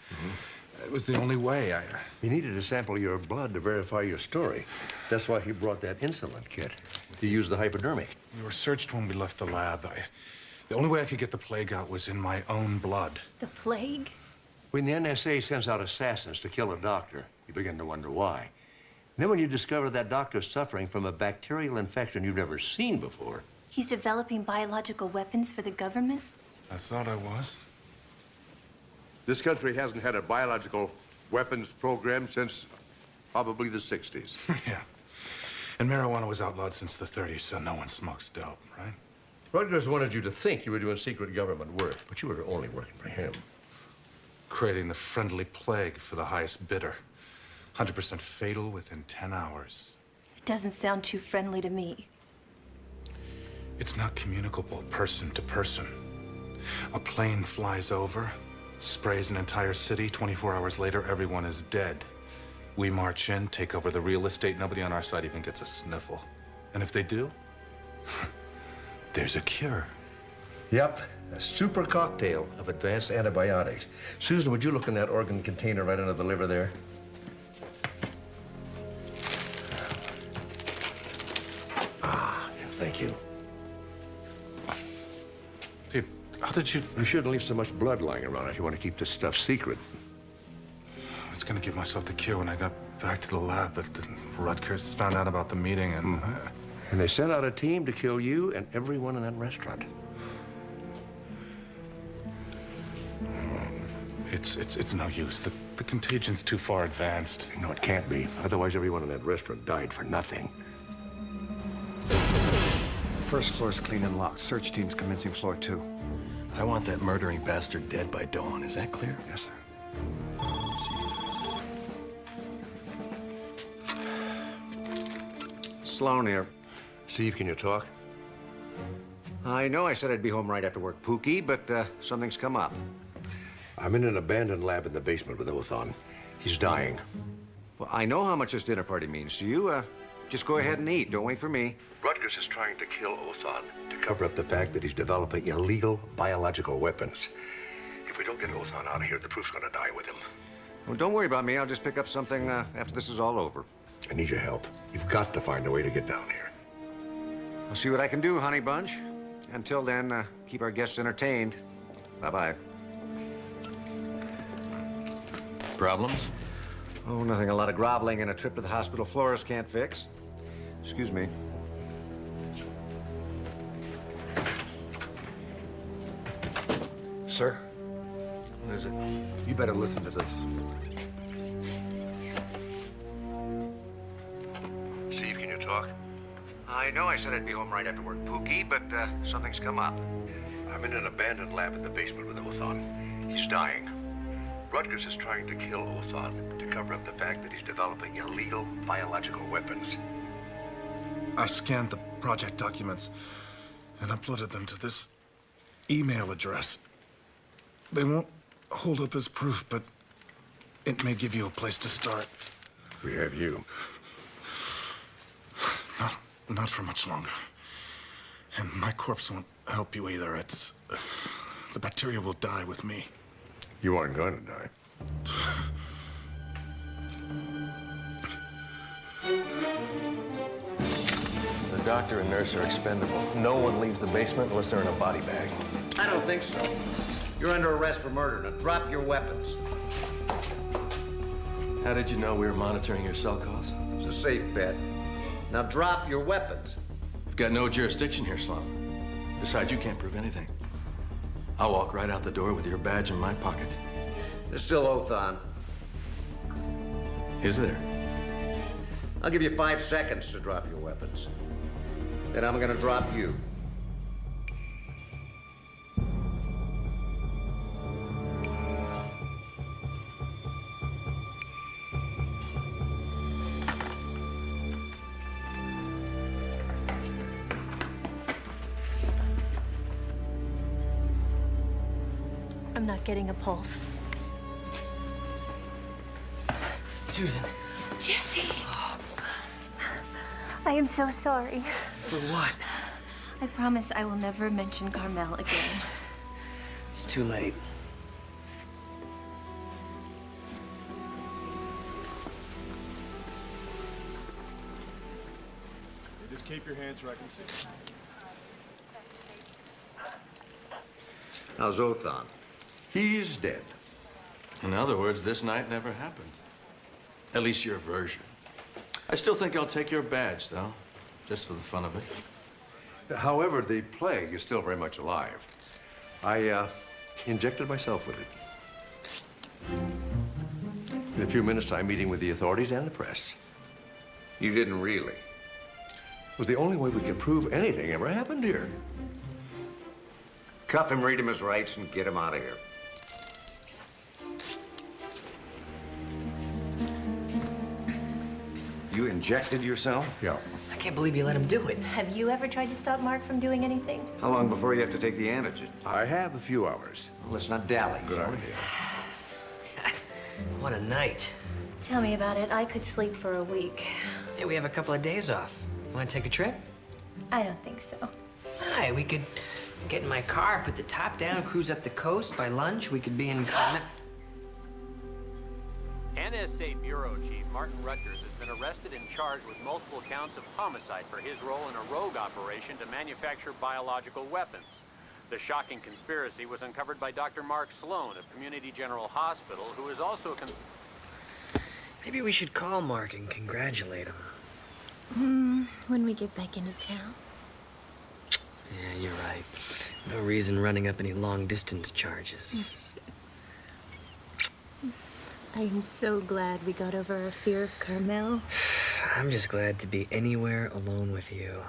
it was the only way. He needed to sample your blood to verify your story. That's why he brought that insulin kit. He used the hypodermic. We were searched when we left the lab. The only way I could get the plague out was in my own blood. The plague? When the NSA sends out assassins to kill a doctor, you begin to wonder why. And then when you discover that doctor's suffering from a bacterial infection you've never seen before. He's developing biological weapons for the government? I thought I was. This country hasn't had a biological weapons program since probably the 60s. Yeah. And marijuana was outlawed since the 30s, so no one smokes dope, right? Rutgers wanted you to think you were doing secret government work, but you were only working for him. Creating the friendly plague for the highest bidder. 100% fatal within 10 hours. It doesn't sound too friendly to me. It's not communicable person to person. A plane flies over, sprays an entire city. 24 hours later, everyone is dead. We march in, take over the real estate. Nobody on our side even gets a sniffle. And if they do, there's a cure. Yep, a super cocktail of advanced antibiotics. Susan, would you look in that organ container right under the liver there? Thank you. Hey, how did you... You shouldn't leave so much blood lying around if you want to keep this stuff secret. I was gonna give myself the cure when I got back to the lab, but Rutgers found out about the meeting and... And they sent out a team to kill you and everyone in that restaurant. It's no use. The contagion's too far advanced. No, it can't be. Otherwise, everyone in that restaurant died for nothing. First floor's clean and locked. Search team's commencing floor 2. I want that murdering bastard dead by dawn. Is that clear? Yes, sir. Sloan here. Steve, can you talk? I know I said I'd be home right after work, Pookie, but something's come up. I'm in an abandoned lab in the basement with Othon. He's dying. Well, I know how much this dinner party means to you. Just go ahead and eat. Don't wait for me. Rutgers is trying to kill Othon to cover up the fact that he's developing illegal biological weapons. If we don't get Othon out of here, the proof's gonna die with him. Well, don't worry about me. I'll just pick up something after this is all over. I need your help. You've got to find a way to get down here. I'll see what I can do, honey bunch. Until then, keep our guests entertained. Bye-bye. Problems? Oh, nothing. A lot of groveling and a trip to the hospital florist can't fix. Excuse me. Sir? What is it? You better listen to this. Steve, can you talk? I know I said I'd be home right after work, Pookie, but something's come up. I'm in an abandoned lab in the basement with Othon. He's dying. Rutgers is trying to kill Othon to cover up the fact that he's developing illegal biological weapons. I scanned the project documents and uploaded them to this email address. They won't hold up as proof, but it may give you a place to start. We have you. Not for much longer. And my corpse won't help you either. It's... the bacteria will die with me. You aren't going to die. The doctor and nurse are expendable. No one leaves the basement unless they're in a body bag. I don't think so. You're under arrest for murder. Now drop your weapons. How did you know we were monitoring your cell calls? It's a safe bet. Now drop your weapons. You've got no jurisdiction here, Sloan. Besides, you can't prove anything. I'll walk right out the door with your badge in my pocket. There's still Othon. Is there? I'll give you 5 seconds to drop your weapons. Then I'm gonna drop you. I'm not getting a pulse. Susan. Jesse. I am so sorry. For what? I promise I will never mention Carmel again. It's too late. Just keep your hands so I can see. How's Othon? He's dead. In other words, this night never happened. At least your version. I still think I'll take your badge, though, just for the fun of it. However, the plague is still very much alive. I injected myself with it. In a few minutes, I'm meeting with the authorities and the press. You didn't really? It was the only way we could prove anything ever happened here. Cuff him, read him his rights, and get him out of here. You injected yourself? Yeah. I can't believe you let him do it. Have you ever tried to stop Mark from doing anything? How long before you have to take the antigen? I have a few hours. Well, let's not dally. Good idea. What a night. Tell me about it. I could sleep for a week. Hey, we have a couple of days off. Want to take a trip? I don't think so. Hi, we could get in my car, put the top down, cruise up the coast. By lunch, we could be in Carmel. NSA Bureau Chief Martin Rutgers has been arrested and charged with multiple counts of homicide for his role in a rogue operation to manufacture biological weapons. The shocking conspiracy was uncovered by Dr. Mark Sloan of Community General Hospital, who is also a... Maybe we should call Mark and congratulate him. When we get back into town. Yeah, you're right. No reason running up any long-distance charges. I am so glad we got over our fear of Carmel. I'm just glad to be anywhere alone with you.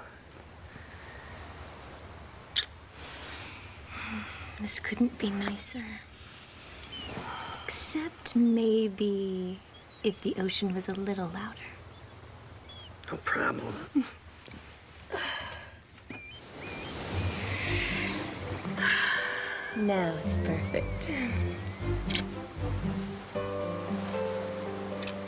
This couldn't be nicer. Except maybe if the ocean was a little louder. No problem. Now it's perfect.